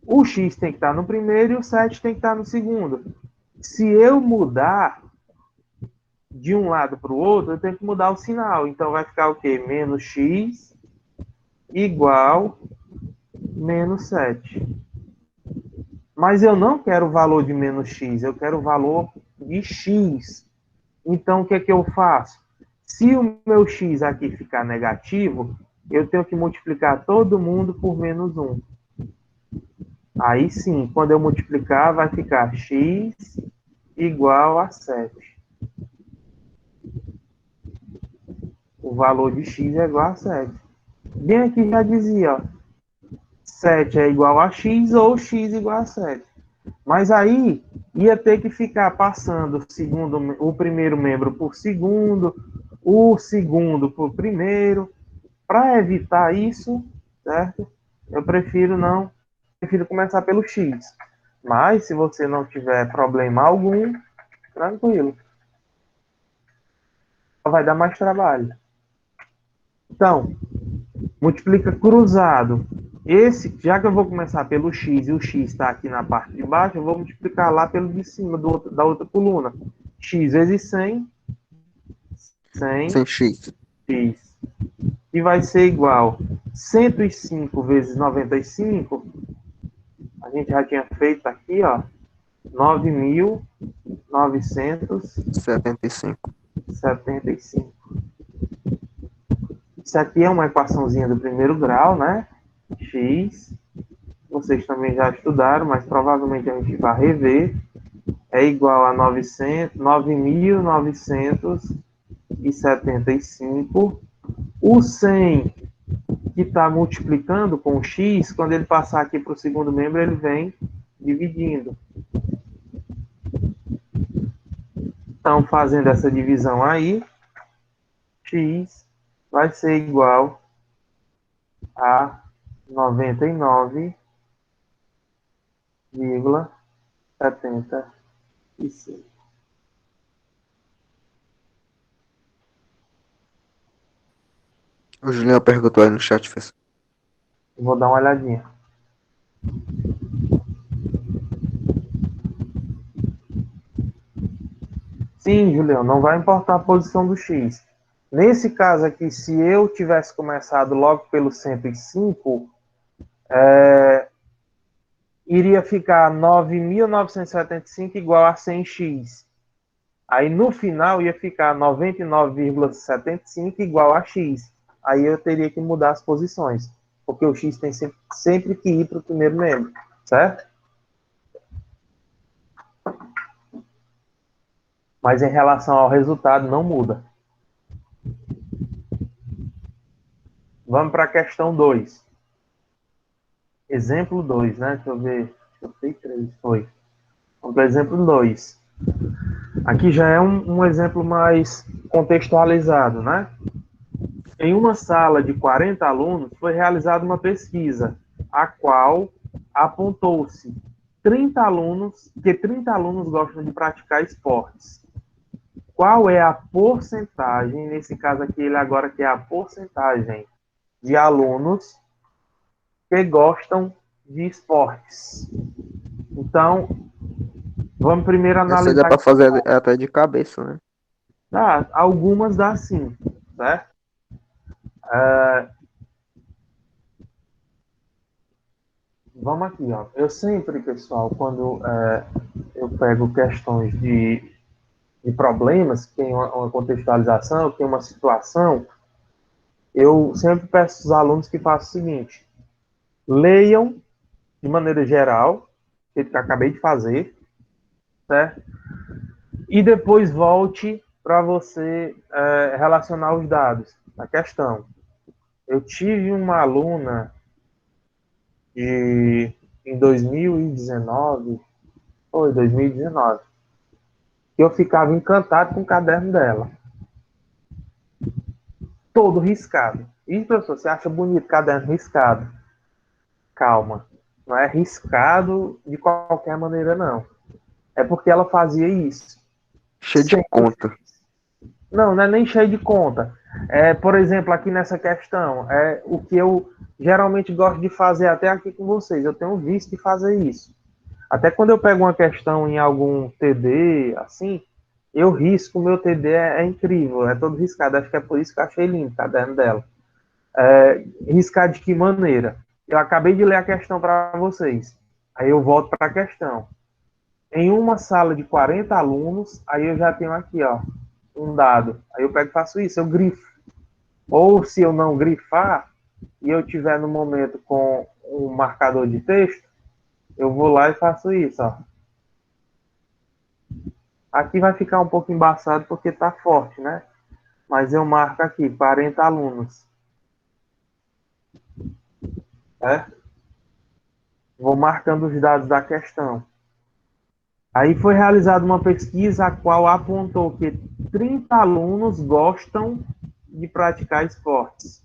O X tem que estar no primeiro e o 7 tem que estar no segundo. Se eu mudar de um lado para o outro, eu tenho que mudar o sinal. Então vai ficar o quê? Menos x igual menos 7. Mas eu não quero o valor de menos x, eu quero o valor de x. Então, o que é que eu faço? Se o meu x aqui ficar negativo, eu tenho que multiplicar todo mundo por menos 1. Aí sim, quando eu multiplicar, vai ficar x igual a 7. O valor de x é igual a 7. Bem aqui já dizia, ó, 7 é igual a x ou x igual a 7. Mas aí ia ter que ficar passando o primeiro membro por segundo, o segundo por primeiro. Para evitar isso, certo? Eu prefiro começar pelo x. Mas se você não tiver problema algum, tranquilo. Só vai dar mais trabalho. Então, multiplica cruzado. Esse, já que eu vou começar pelo x e o x está aqui na parte de baixo, eu vou multiplicar lá pelo de cima da outra coluna. X vezes 100, 100, Sem X. x. E vai ser igual 105 vezes 95. A gente já tinha feito aqui, ó, 75. 9.975. Isso aqui é uma equaçãozinha do primeiro grau, né? X. Vocês também já estudaram, mas provavelmente a gente vai rever. É igual a 9.975. O 100 que está multiplicando com o x, quando ele passar aqui para o segundo membro, ele vem dividindo. Então, fazendo essa divisão aí, x vai ser igual a 99,75. O Julião perguntou aí no chat, professor. Vou dar uma olhadinha. Sim, Julião, não vai importar a posição do x. Nesse caso aqui, se eu tivesse começado logo pelo 105, iria ficar 9.975 igual a 100x. Aí no final ia ficar 99,75 igual a x. Aí eu teria que mudar as posições, porque o x tem sempre que ir para o primeiro membro, certo? Mas em relação ao resultado, não muda. Vamos para a questão 2. Exemplo 2, né? Deixa eu ver. Eu sei 3, foi. Vamos para o exemplo 2. Aqui já é um exemplo mais contextualizado, né? Em uma sala de 40 alunos, foi realizada uma pesquisa, a qual apontou-se 30 alunos gostam de praticar esportes. Qual é a porcentagem, nesse caso aqui, ele agora quer a porcentagem de alunos que gostam de esportes? Então, vamos primeiro Essa analisar... dá pra fazer até de cabeça, né? Algumas dá sim, certo? Vamos aqui, ó. Eu sempre, pessoal, quando eu pego questões de problemas, que tem uma contextualização, que tem uma situação, eu sempre peço aos alunos que façam o seguinte: leiam de maneira geral, que eu acabei de fazer, certo? E depois volte para você relacionar os dados da questão. Eu tive uma aluna em 2019, que eu ficava encantado com o caderno dela. Todo riscado. E, professor, você acha bonito caderno riscado? Calma. Não é riscado de qualquer maneira, não. É porque ela fazia isso. Cheio de conta. Não é nem cheio de conta. Por exemplo, aqui nessa questão, o que eu geralmente gosto de fazer até aqui com vocês. Eu tenho visto de fazer isso. Até quando eu pego uma questão em algum TD, assim, Eu risco, o meu TD é incrível, é todo riscado. Acho que é por isso que eu achei lindo o caderno dela. Riscar de que maneira? Eu acabei de ler a questão para vocês. Aí eu volto para a questão. Em uma sala de 40 alunos, aí eu já tenho aqui, ó, um dado. Aí eu pego e faço isso, eu grifo. Ou se eu não grifar, e eu tiver no momento com um marcador de texto, eu vou lá e faço isso, ó. Aqui vai ficar um pouco embaçado porque está forte, né? Mas eu marco aqui, 40 alunos. Certo? Vou marcando os dados da questão. Aí foi realizada uma pesquisa a qual apontou que 30 alunos gostam de praticar esportes.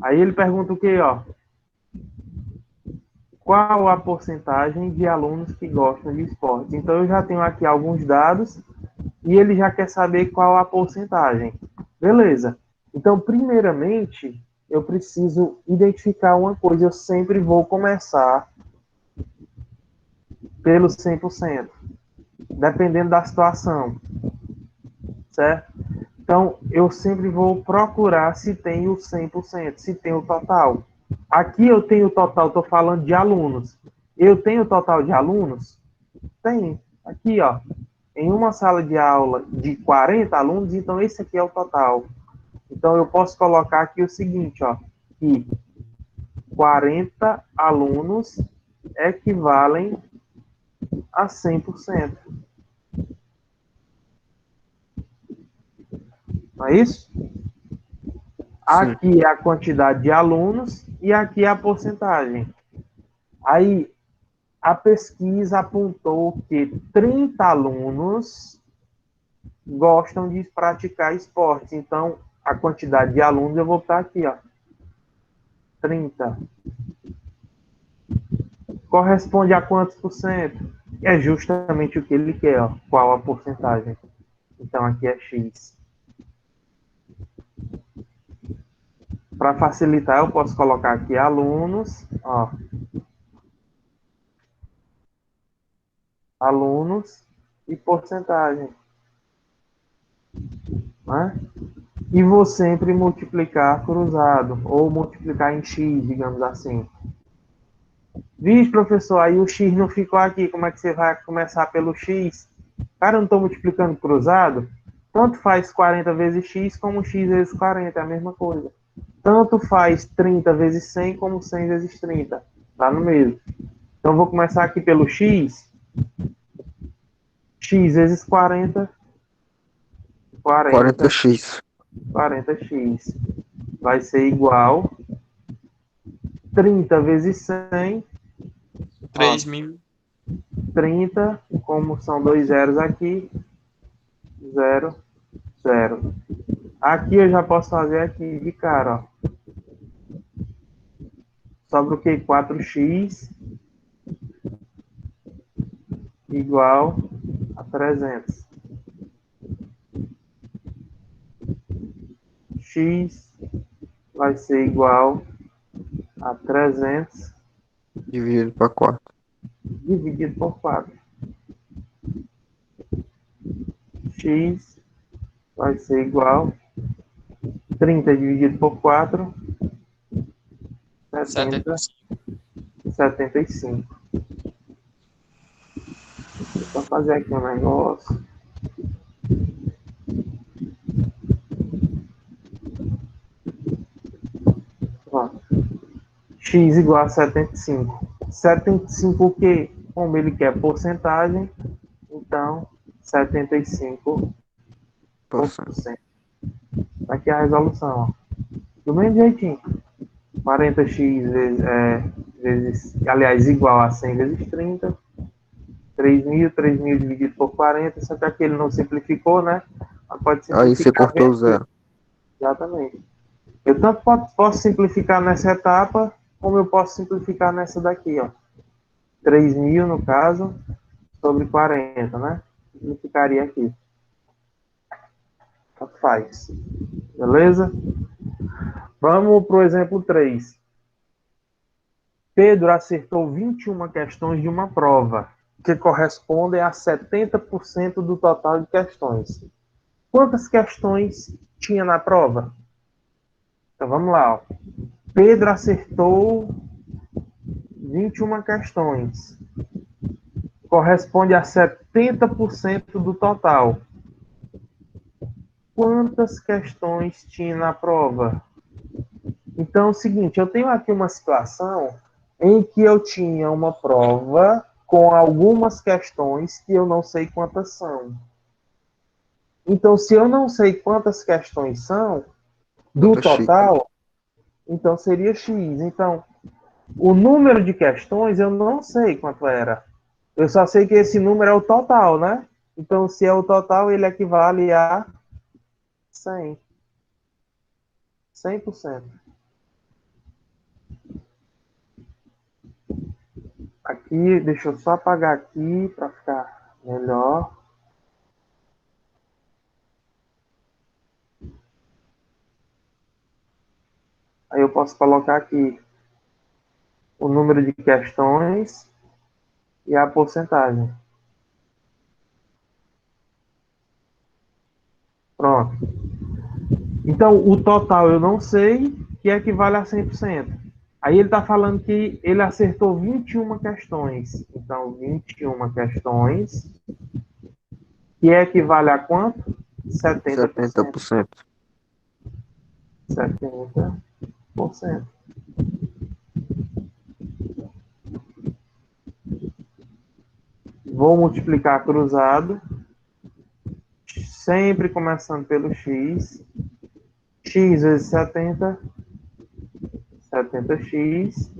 Aí ele pergunta o quê, ó? Qual a porcentagem de alunos que gostam de esportes? Então eu já tenho aqui alguns dados e ele já quer saber qual a porcentagem. Beleza. Então, primeiramente, eu preciso identificar uma coisa. Eu sempre vou começar pelo 100%, dependendo da situação, certo? Então, eu sempre vou procurar se tem o 100%, se tem o total. Aqui eu tenho o total, estou falando de alunos. Eu tenho o total de alunos? Tem. Aqui, ó. Em uma sala de aula de 40 alunos, então esse aqui é o total. Então, eu posso colocar aqui o seguinte, ó, que 40 alunos equivalem a 100%. Não é isso? Aqui é a quantidade de alunos e aqui é a porcentagem. Aí, a pesquisa apontou que 30 alunos gostam de praticar esportes. Então, a quantidade de alunos eu vou botar aqui, ó. 30. Corresponde a quantos por cento? É justamente o que ele quer, ó. Qual a porcentagem? Então, aqui é X. Para facilitar, eu posso colocar aqui alunos, ó. Alunos e porcentagem. Né? E vou sempre multiplicar cruzado, ou multiplicar em X, digamos assim. Vixe, professor, aí o X não ficou aqui, como é que você vai começar pelo X? Cara, eu não estou multiplicando cruzado? Tanto faz 40 vezes X como X vezes 40, é a mesma coisa. Tanto faz 30 vezes 100 como 100 vezes 30, tá no mesmo. Então, eu vou começar aqui pelo X. X vezes 40, 40, 40x. 40x. Vai ser igual 30 vezes 100, ó, 3.000. 30, como são dois zeros aqui, 0, 0. Aqui eu já posso fazer aqui de cara, ó. Sobra o quê? 4x igual a 300. X vai ser igual a 300 Dividido para 4. dividido por 4. X vai ser igual 30 dividido por 4, 70, 75. Deixa eu fazer aqui um negócio. Ó. X igual a 75. 75 o quê? Como ele quer porcentagem, então 75%. Aqui é a resolução, ó. Do mesmo jeitinho. 40x aliás, igual a 100 vezes 30. 3.000 dividido por 40, só que aqui ele não simplificou, né? Mas pode simplificar. Aí você cortou o zero. Exatamente. Eu tanto posso simplificar nessa etapa, como eu posso simplificar nessa daqui, ó. 3.000, no caso, sobre 40, né? Simplificaria aqui. Tanto faz. Beleza? Vamos para o exemplo 3. Pedro acertou 21 questões de uma prova. que correspondem a 70% do total de questões. Quantas questões tinha na prova? Então vamos lá. Ó. Pedro acertou 21 questões. Corresponde a 70% do total. Quantas questões tinha na prova? Então é o seguinte, eu tenho aqui uma situação em que eu tinha uma prova com algumas questões que eu não sei quantas são. Então, se eu não sei quantas questões são, do Conta X. total, então seria X. Então, o número de questões eu não sei quanto era. Eu só sei que esse número é o total, né? Então, se é o total, ele equivale a 100. 100%. Aqui, deixa eu só apagar aqui para ficar melhor. Aí eu posso colocar aqui o número de questões e a porcentagem. Pronto. Então, o total eu não sei, que equivale a 100%. Aí ele está falando que ele acertou 21 questões. Então, 21 questões, que equivale a quanto? 70%. 70%. 70%. Vou multiplicar cruzado, sempre começando pelo x. X vezes 70, 70x,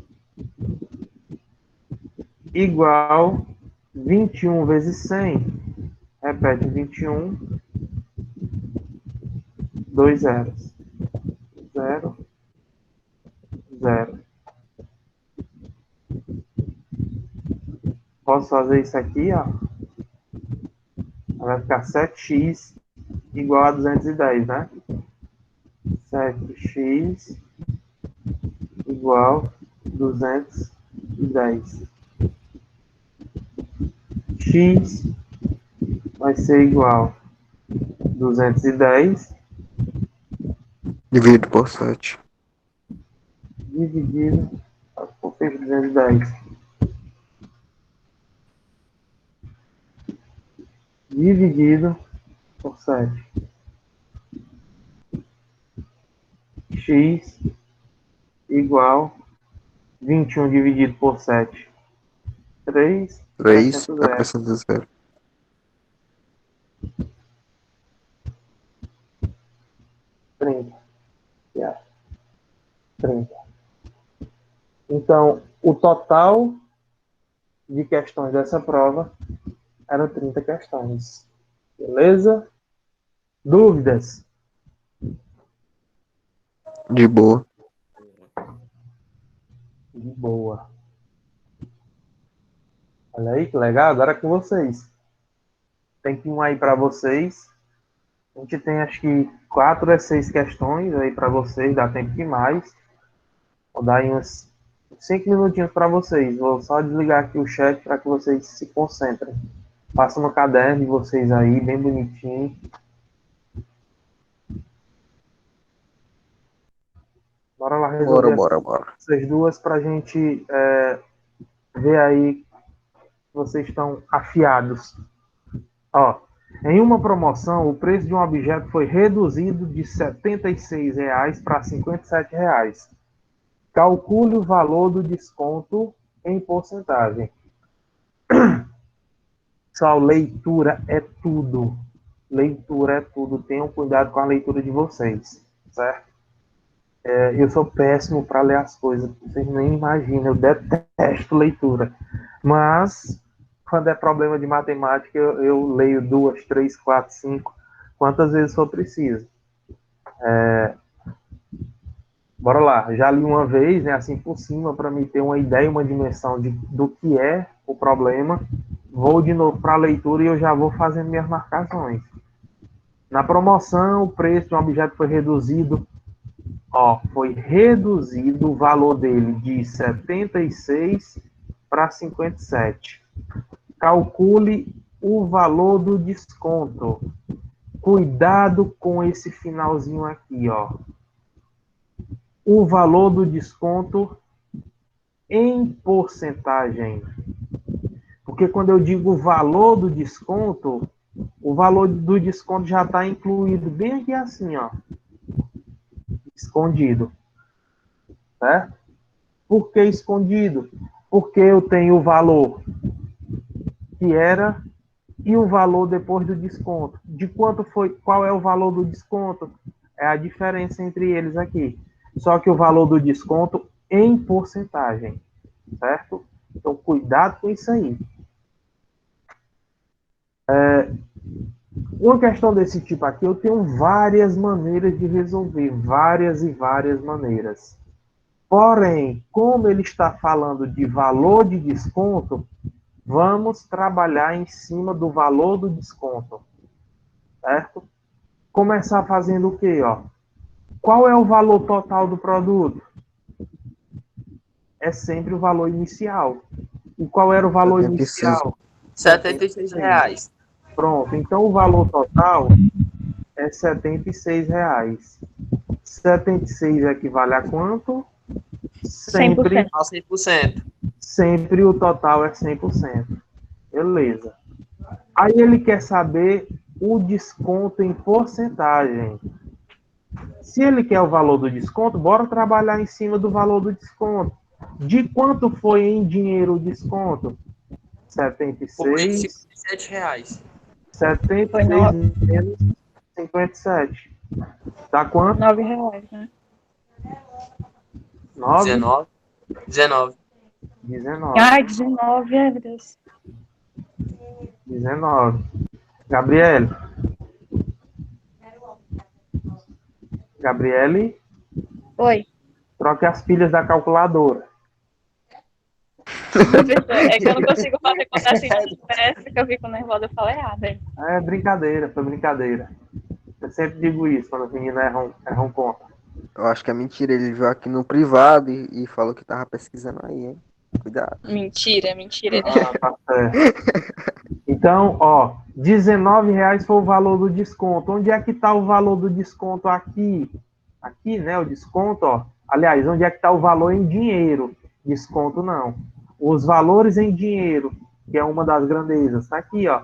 igual 21 vezes 100. Repete 21, 2 zeros. 0, 0. Posso fazer isso aqui, ó. Vai ficar 7x igual a 210, né? 7x igual a 210. X vai ser igual a 210 Dividido por 7. dividido por 210. Dividido por 7. X igual 21 dividido por 7. 3. 3. Acrescenta 0. Acrescenta 0. 30. 30. Então, o total de questões dessa prova eram 30 questões. Beleza? Dúvidas? De boa. De boa. Olha aí que legal. Agora é com vocês. Tem que um aí para vocês. A gente tem acho que 4 a 6 questões aí para vocês. Dá tempo demais. Vou dar aí uns 5 minutinhos para vocês. Vou só desligar aqui o chat para que vocês se concentrem. Façam no caderno de vocês aí, bem bonitinho. Bora lá resolver Bora. essas duas para a gente ver aí que vocês estão afiados. Ó, em uma promoção, o preço de um objeto foi reduzido de R$ 76,00 para R$ 57,00. Calcule o valor do desconto em porcentagem. Pessoal, leitura é tudo. Leitura é tudo. Tenham cuidado com a leitura de vocês, certo? Eu sou péssimo para ler as coisas. Vocês nem imaginam. Eu detesto leitura. Mas, quando é problema de matemática, eu leio 2, 3, 4, 5, quantas vezes for preciso. Bora lá. Já li uma vez, né, assim por cima, para me ter uma ideia, uma dimensão do que é o problema. Vou de novo para a leitura e eu já vou fazendo minhas marcações. Na promoção, o preço de um objeto foi reduzido. Foi reduzido o valor dele de 76 para 57. calcule o valor do desconto. Cuidado com esse finalzinho aqui, ó. O valor do desconto em porcentagem. Porque quando eu digo valor do desconto, o valor do desconto já está incluído bem aqui assim, ó. Escondido. Certo? Por que escondido? Porque eu tenho o valor que era e o valor depois do desconto. De quanto foi? Qual é o valor do desconto? É a diferença entre eles aqui. Só que o valor do desconto em porcentagem. Certo? Então, cuidado com isso aí. Uma questão desse tipo aqui, eu tenho várias maneiras de resolver. Várias e várias maneiras. Porém, como ele está falando de valor de desconto, vamos trabalhar em cima do valor do desconto. Certo? Começar fazendo o quê, ó? Qual é o valor total do produto? É sempre o valor inicial. E qual era o valor 76. inicial? R$ 76. Pronto. Então, o valor total é R$ 76. 76 equivale a quanto? 100%. A 100%. Sempre o total é 100%. Beleza. Aí ele quer saber o desconto em porcentagem. Se ele quer o valor do desconto, bora trabalhar em cima do valor do desconto. De quanto foi em dinheiro o desconto? Foi de 76. R$ 57. 76 menos 57. Dá quanto? R$ 9, né? 9? 19. 19. 19. Ai, 19, meu Deus. 19. Gabriele. Gabriele, Oi. troque as pilhas da calculadora. Professor, é que eu não consigo fazer conta assim, parece que eu fico nervosa, eu falo errado aí. É brincadeira, foi brincadeira. Eu sempre digo isso quando os meninos erram conta. Eu acho que é mentira. Ele viu aqui no privado e falou que tava pesquisando aí, hein? Cuidado. Mentira, mentira. Ah, tá certo. Então, ó, R$19 foi o valor do desconto. Onde é que está o valor do desconto aqui? Aqui, né, o desconto, ó. Aliás, onde é que está o valor em dinheiro? Desconto não. Os valores em dinheiro, que é uma das grandezas, está aqui, ó.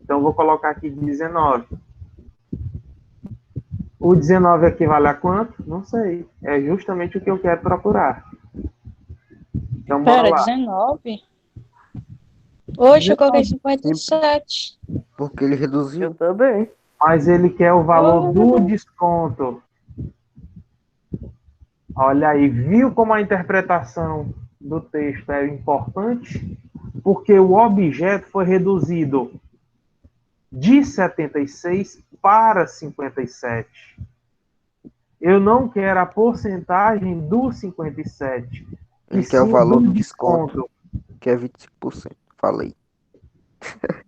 Então, vou colocar aqui 19. O 19 equivale a quanto? Não sei. É justamente o que eu quero procurar. Então, bora Pera, lá. 19? Oxe, eu coloquei 57. Porque ele reduziu. Eu também. Mas ele quer o valor do desconto. Olha aí, viu como a interpretação do texto é importante? Porque o objeto foi reduzido de 76 para 57. Eu não quero a porcentagem do 57. Ele e quer o sim valor do desconto, desconto. que é 25%. Falei.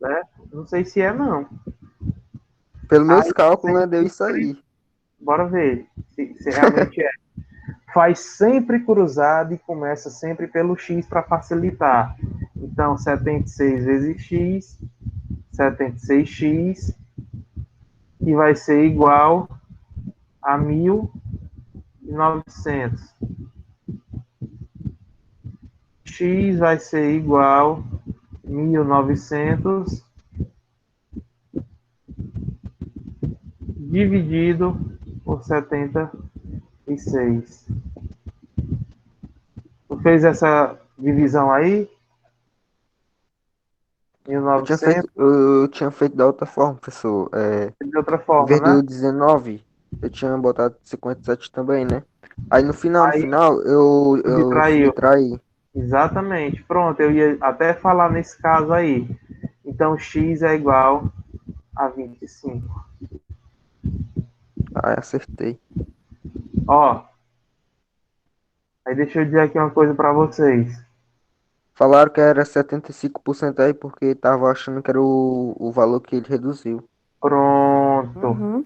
Né? Não sei se é, não. Pelos meus Aí, cálculos, né, deu isso aí. Bora ver se realmente é. Faz sempre cruzado e começa sempre pelo x para facilitar. Então, 76 vezes x, 76x, que vai ser igual a 1.900. X vai ser igual a 1.900 dividido por 76. Tu fez essa divisão aí? Eu 1.900, tinha feito da outra forma, professor. de outra Em forma, vez né? do 19, eu tinha botado 57 também, né? Aí no Aí final, eu subtraiu. subtraí. Exatamente. Pronto, eu ia até falar nesse caso aí. Então, x é igual a 25. Aí acertei. Ó, aí deixa eu dizer aqui uma coisa para vocês. Falaram que era 75% aí porque tava achando que era o valor que ele reduziu. Pronto. Uhum.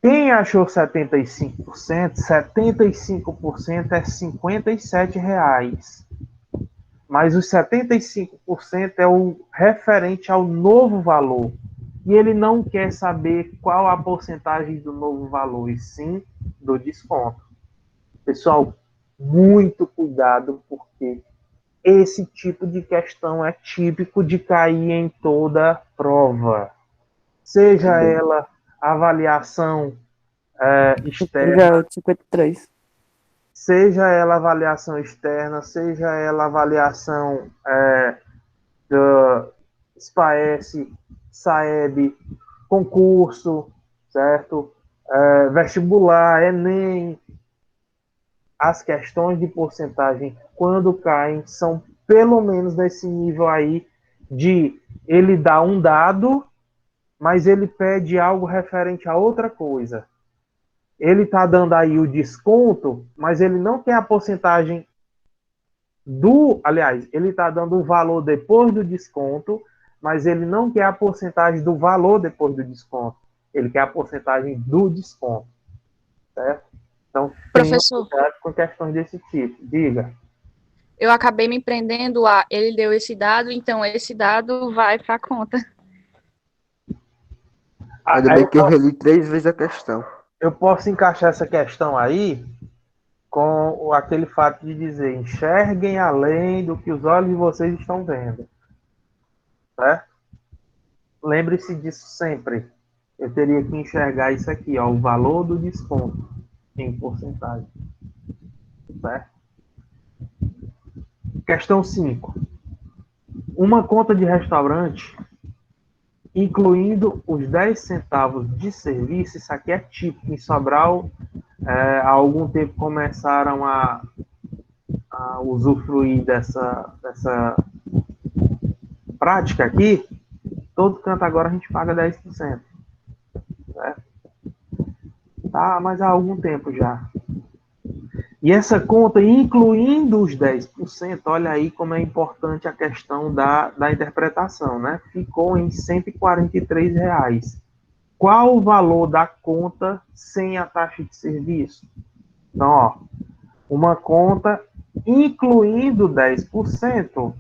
Quem achou 75%, 75% é R$ 57. mas os 75% é o referente ao novo valor. E ele não quer saber qual a porcentagem do novo valor, e sim do desconto. Pessoal, muito cuidado, porque esse tipo de questão é típico de cair em toda prova. Seja ela avaliação externa, Já é o 53. seja ela avaliação externa, seja ela avaliação do SPAES, SAEB, concurso, certo? Vestibular, Enem, as questões de porcentagem, quando caem, são pelo menos nesse nível aí de ele dá um dado, mas ele pede algo referente a outra coisa. Ele está dando aí o desconto, mas ele não quer a porcentagem aliás, ele está dando o valor depois do desconto, mas ele não quer a porcentagem do valor depois do desconto. Ele quer a porcentagem do desconto, certo? Então, tenha Professor, cuidado com questões desse tipo. Diga. eu acabei me prendendo a ele deu esse dado, então esse dado vai para a conta. Ainda Aí bem que eu reli 3 vezes a questão. eu posso encaixar essa questão aí com aquele fato de dizer: enxerguem além do que os olhos de vocês estão vendo. Certo? Lembre-se disso sempre. Eu teria que enxergar isso aqui, ó, o valor do desconto em porcentagem. Certo? Questão 5. Uma conta de restaurante, incluindo os 10 centavos de serviço, isso aqui é típico. Em Sobral, há algum tempo começaram a usufruir dessa prática aqui. Todo canto agora a gente paga 10%. Certo? Tá, mas há algum tempo já. E essa conta, incluindo os 10%, olha aí como é importante a questão da interpretação, né? Ficou em R$ 143. Qual o valor da conta sem a taxa de serviço? Então, ó, uma conta incluindo 10%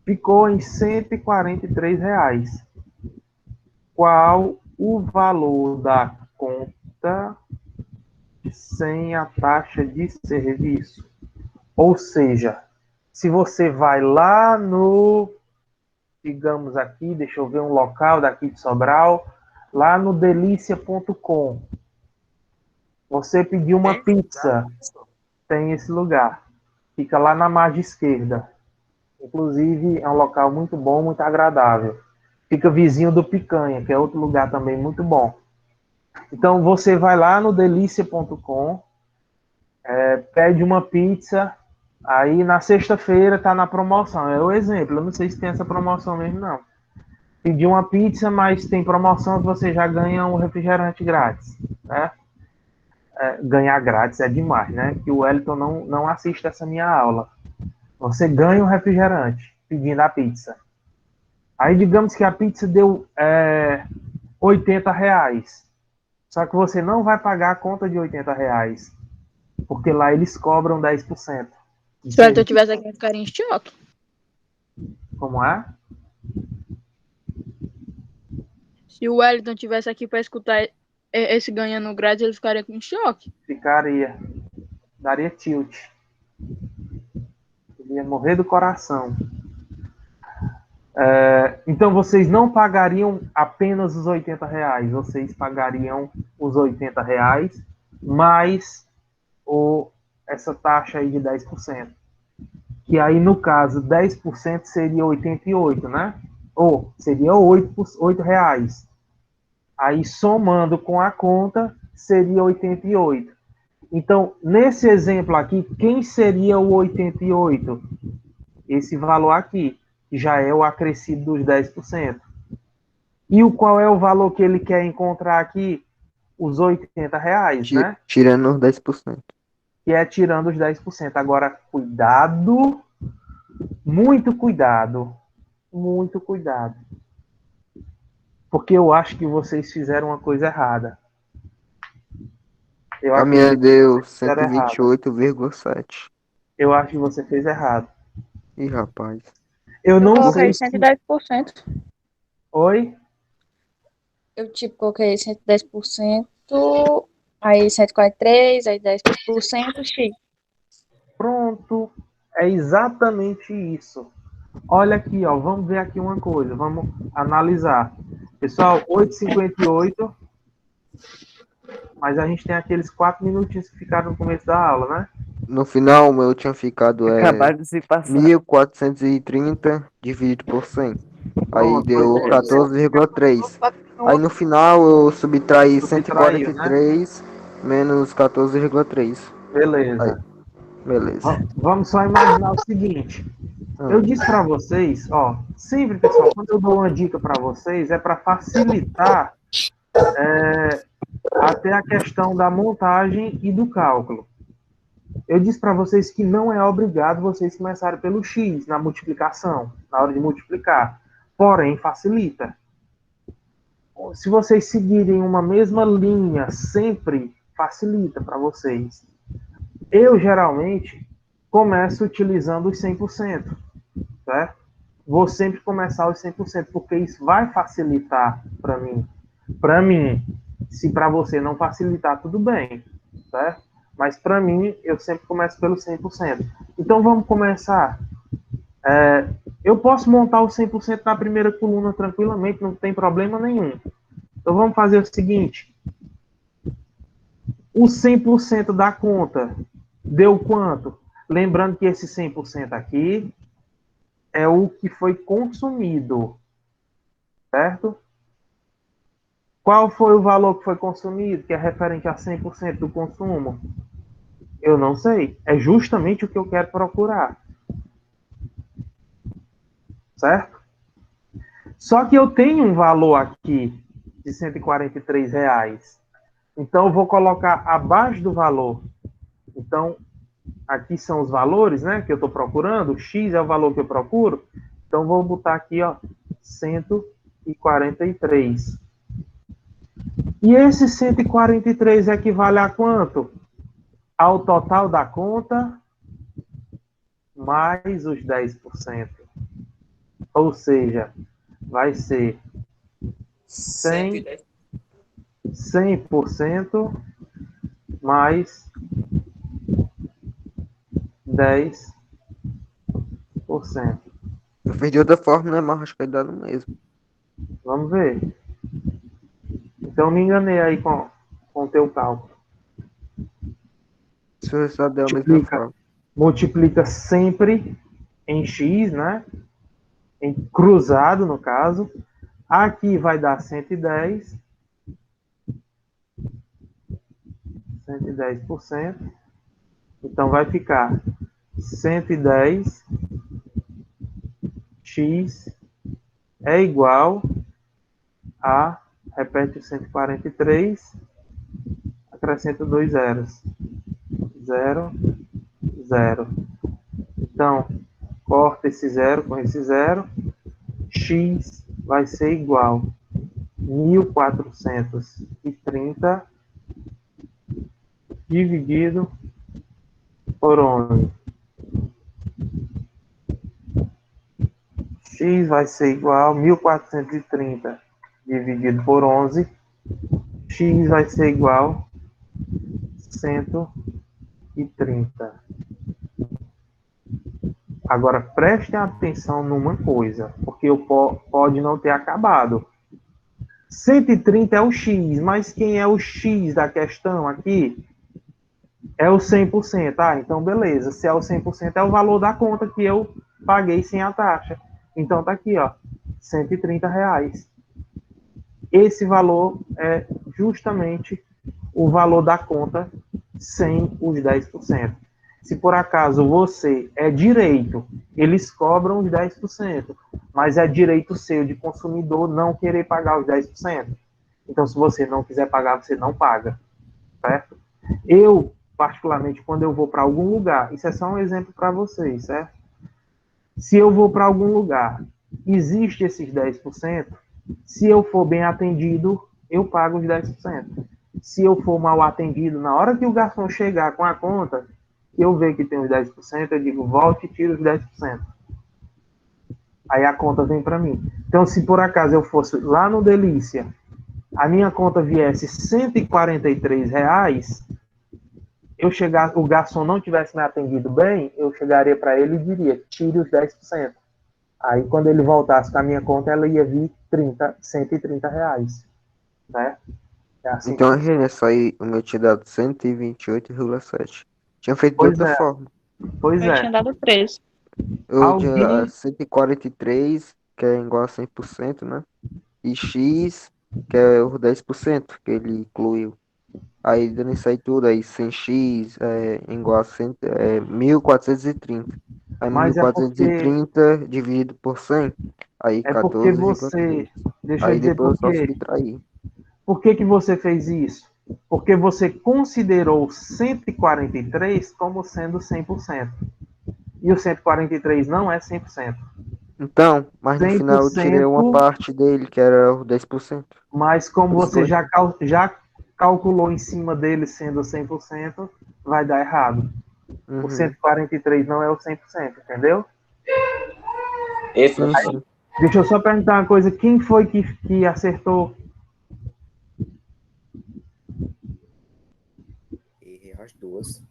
ficou em R$ 143. Qual o valor da conta sem a taxa de serviço? Ou seja, se você vai lá no, digamos aqui, deixa eu ver um local daqui de Sobral, lá no delícia.com, você pediu uma pizza, tem esse lugar, fica lá na margem esquerda. Inclusive, é um local muito bom, muito agradável. Fica vizinho do Picanha, que é outro lugar também muito bom. Então, você vai lá no delícia.com, pede uma pizza, aí na sexta-feira está na promoção. É o exemplo, eu não sei se tem essa promoção mesmo, não. Pedir uma pizza, mas tem promoção que você já ganha um refrigerante grátis, né? Ganhar grátis é demais, né? Que o Wellington não assiste essa minha aula. Você ganha um refrigerante pedindo a pizza. Aí digamos que a pizza deu R$ 80. Só que você não vai pagar a conta de R$ 80, porque lá eles cobram 10%. Se o Elton tivesse aqui, eu ficaria em choque. Como é? Se o Wellington tivesse aqui para escutar esse ganhando grátis, ele ficaria em choque. Ficaria. Daria tilt. Ele ia morrer do coração. Então vocês não pagariam apenas os R$ 80, vocês pagariam os R$ 80 mais essa taxa aí de 10%. Que aí, no caso, 10% seria 88, né? Ou seria R$ 8. Aí, somando com a conta, seria 88. Então, nesse exemplo aqui, quem seria o 88? Esse valor aqui, que já é o acrescido dos 10%. E qual é o valor que ele quer encontrar aqui? Os R$ 80, né? Tirando os 10%. Que é tirando os 10%. Agora, cuidado, muito cuidado, muito cuidado. Porque eu acho que vocês fizeram uma coisa errada. A minha deu 128,7. Eu acho que você fez errado. Ih, rapaz. Eu Eu não coloquei sei se... 110%. Oi? Eu, tipo, coloquei 110%, aí 143, aí 10%, X. Pronto. É exatamente isso. Olha aqui, ó. Vamos ver aqui uma coisa. Vamos analisar. Pessoal, 8h58. Mas a gente tem aqueles 4 minutinhos que ficaram no começo da aula, né? No final, o meu tinha ficado Acabaram de se passar. 1.430 dividido por 100. Aí Pronto, foi deu isso. 14,3. Aí no final eu subtraí Subtraiu, né? 143 menos 14,3. Aí, Beleza. beleza. Vamos só imaginar o seguinte. Eu Ah, disse para vocês, ó, sempre, pessoal, quando eu dou uma dica para vocês, é para facilitar até a questão da montagem e do cálculo. Eu disse para vocês que não é obrigado vocês começarem pelo X na multiplicação, na hora de multiplicar. Porém, facilita. Se vocês seguirem uma mesma linha, sempre facilita para vocês. Eu, geralmente, começo utilizando os 100%, certo? Vou sempre começar os 100%, porque isso vai facilitar para mim. Para mim, se para você não facilitar, tudo bem, certo? Mas para mim, eu sempre começo pelo 100%. Então, vamos começar. Eu posso montar o 100% na primeira coluna tranquilamente, não tem problema nenhum. Então, vamos fazer o seguinte. O 100% da conta deu quanto? Lembrando que esse 100% aqui é o que foi consumido, certo? Qual foi o valor que foi consumido, que é referente a 100% do consumo? Eu não sei. É justamente o que eu quero procurar. Certo? Só que eu tenho um valor aqui de R$ 143. Então, eu vou colocar abaixo do valor. Então, aqui são os valores, né, que eu estou procurando. O X é o valor que eu procuro. Então, vou botar aqui, ó, 143. E esse 143 equivale a quanto? Ao total da conta mais os 10%. Ou seja, vai ser 110. 100% mais 10%. eu fiz de outra forma, né? Mas acho que vai dar no mesmo. Vamos ver. Então, me enganei aí com o teu cálculo. Se eu só der a mesma Multiplica, forma. multiplica sempre em X, né? Em cruzado, no caso. Aqui vai dar 110. 110%. Então, vai ficar 110 x é igual a, repete o 143, acrescenta 2 zeros. 0, 0. Então, corta esse 0 com esse 0. X vai ser igual a 1.430 dividido por 11. X vai ser igual a 1.430 dividido por 11. X vai ser igual a 130. Agora, prestem atenção numa coisa, porque pode não ter acabado. 130 é o X, mas quem é o X da questão aqui? É o 100%. Ah, então beleza. Se é o 100%, é o valor da conta que eu paguei sem a taxa. Então tá aqui, ó, R$ 130. Esse valor é justamente o valor da conta sem os 10%. Se por acaso você é direito, eles cobram os 10%, mas é direito seu de consumidor não querer pagar os 10%. Então, se você não quiser pagar, você não paga, certo? Eu, particularmente, quando eu vou para algum lugar, isso é só um exemplo para vocês, certo? Se eu vou para algum lugar, existe esses 10%, se eu for bem atendido, eu pago os 10%. Se eu for mal atendido, na hora que o garçom chegar com a conta, que eu ver que tem os 10%, eu digo, volte e tira os 10%. Aí a conta vem para mim. Então, se por acaso eu fosse lá no Delícia, a minha conta viesse R$ 143, o garçom não tivesse me atendido bem, eu chegaria para ele e diria, tire os 10%. Aí, quando ele voltasse com a minha conta, ela ia vir R$ 130, né? É assim que Então, funciona. essa aí, o meu tinha dado 128,7. Tinha feito de Pois outra é, forma. pois Eu é. tinha dado 13. Eu tinha Alguém 143, que é igual a 100%, né? E X, que é os 10% que ele incluiu. Aí, dando isso aí tudo, aí 100x é igual a 100, 1.430. Aí Mas mil quatrocentos e trinta dividido por 100, aí é porque 14,3. você, deixa eu Aí dizer depois por eu só quê. subtraí. Por que que você fez isso? Porque você considerou 143 como sendo 100%. E o 143 não é 100%. Então, mas no final eu tirei uma 100%, parte dele, que era os 10%. mas como Por isso que você eu errei. já calculou em cima dele sendo 100%, vai dar errado. O Uhum. 143 não é o 100%, entendeu? Sim, sim. Deixa eu só perguntar uma coisa. Quem foi que acertou? Errei as duas.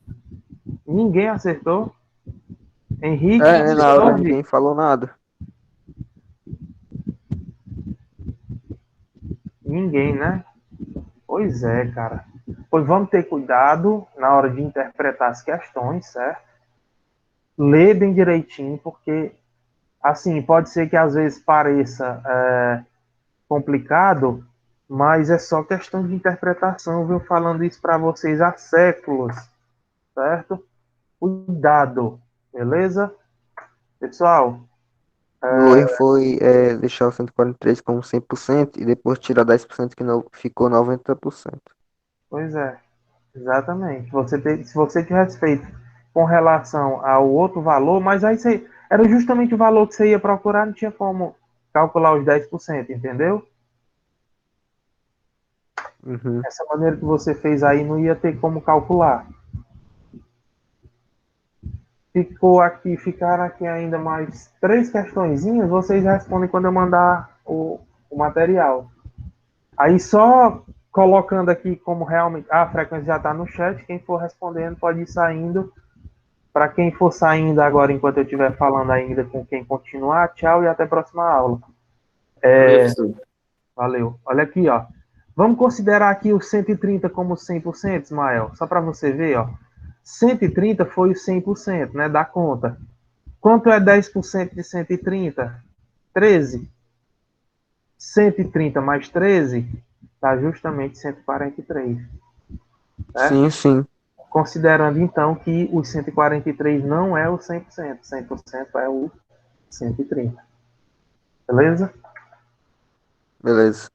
Ninguém acertou? Henrique É, né, e na hora Jorge? ninguém falou nada. Ninguém, né? Pois é, cara. Pois vamos ter cuidado na hora de interpretar as questões, certo? Ler bem direitinho, porque, assim, pode ser que às vezes pareça complicado, mas é só questão de interpretação. Eu venho falando isso para vocês há séculos, certo? Cuidado, beleza? Pessoal, Meu erro foi deixar o 143 como 100% e depois tirar 10% que não, ficou 90%. pois é, exatamente. Se você tivesse feito com relação ao outro valor, mas aí era justamente o valor que você ia procurar, não tinha como calcular os 10%, entendeu? Uhum. Essa maneira que você fez aí não ia ter como calcular. Ficaram aqui ainda mais três questõezinhas, vocês respondem quando eu mandar o material. Aí só colocando aqui como realmente a frequência já está no chat, quem for respondendo pode ir saindo. Para quem for saindo agora enquanto eu estiver falando ainda com quem continuar, tchau e até a próxima aula. Valeu, professor. Valeu. Olha aqui, ó. Vamos considerar aqui o 130 como 100%, Ismael? Só para você ver, ó. 130 foi o 100%, né, da conta. Quanto é 10% de 130? 13. 130 mais 13 dá justamente 143, certo? Sim, sim. Considerando então que o 143 não é o 100%, 100% é o 130. Beleza? Beleza.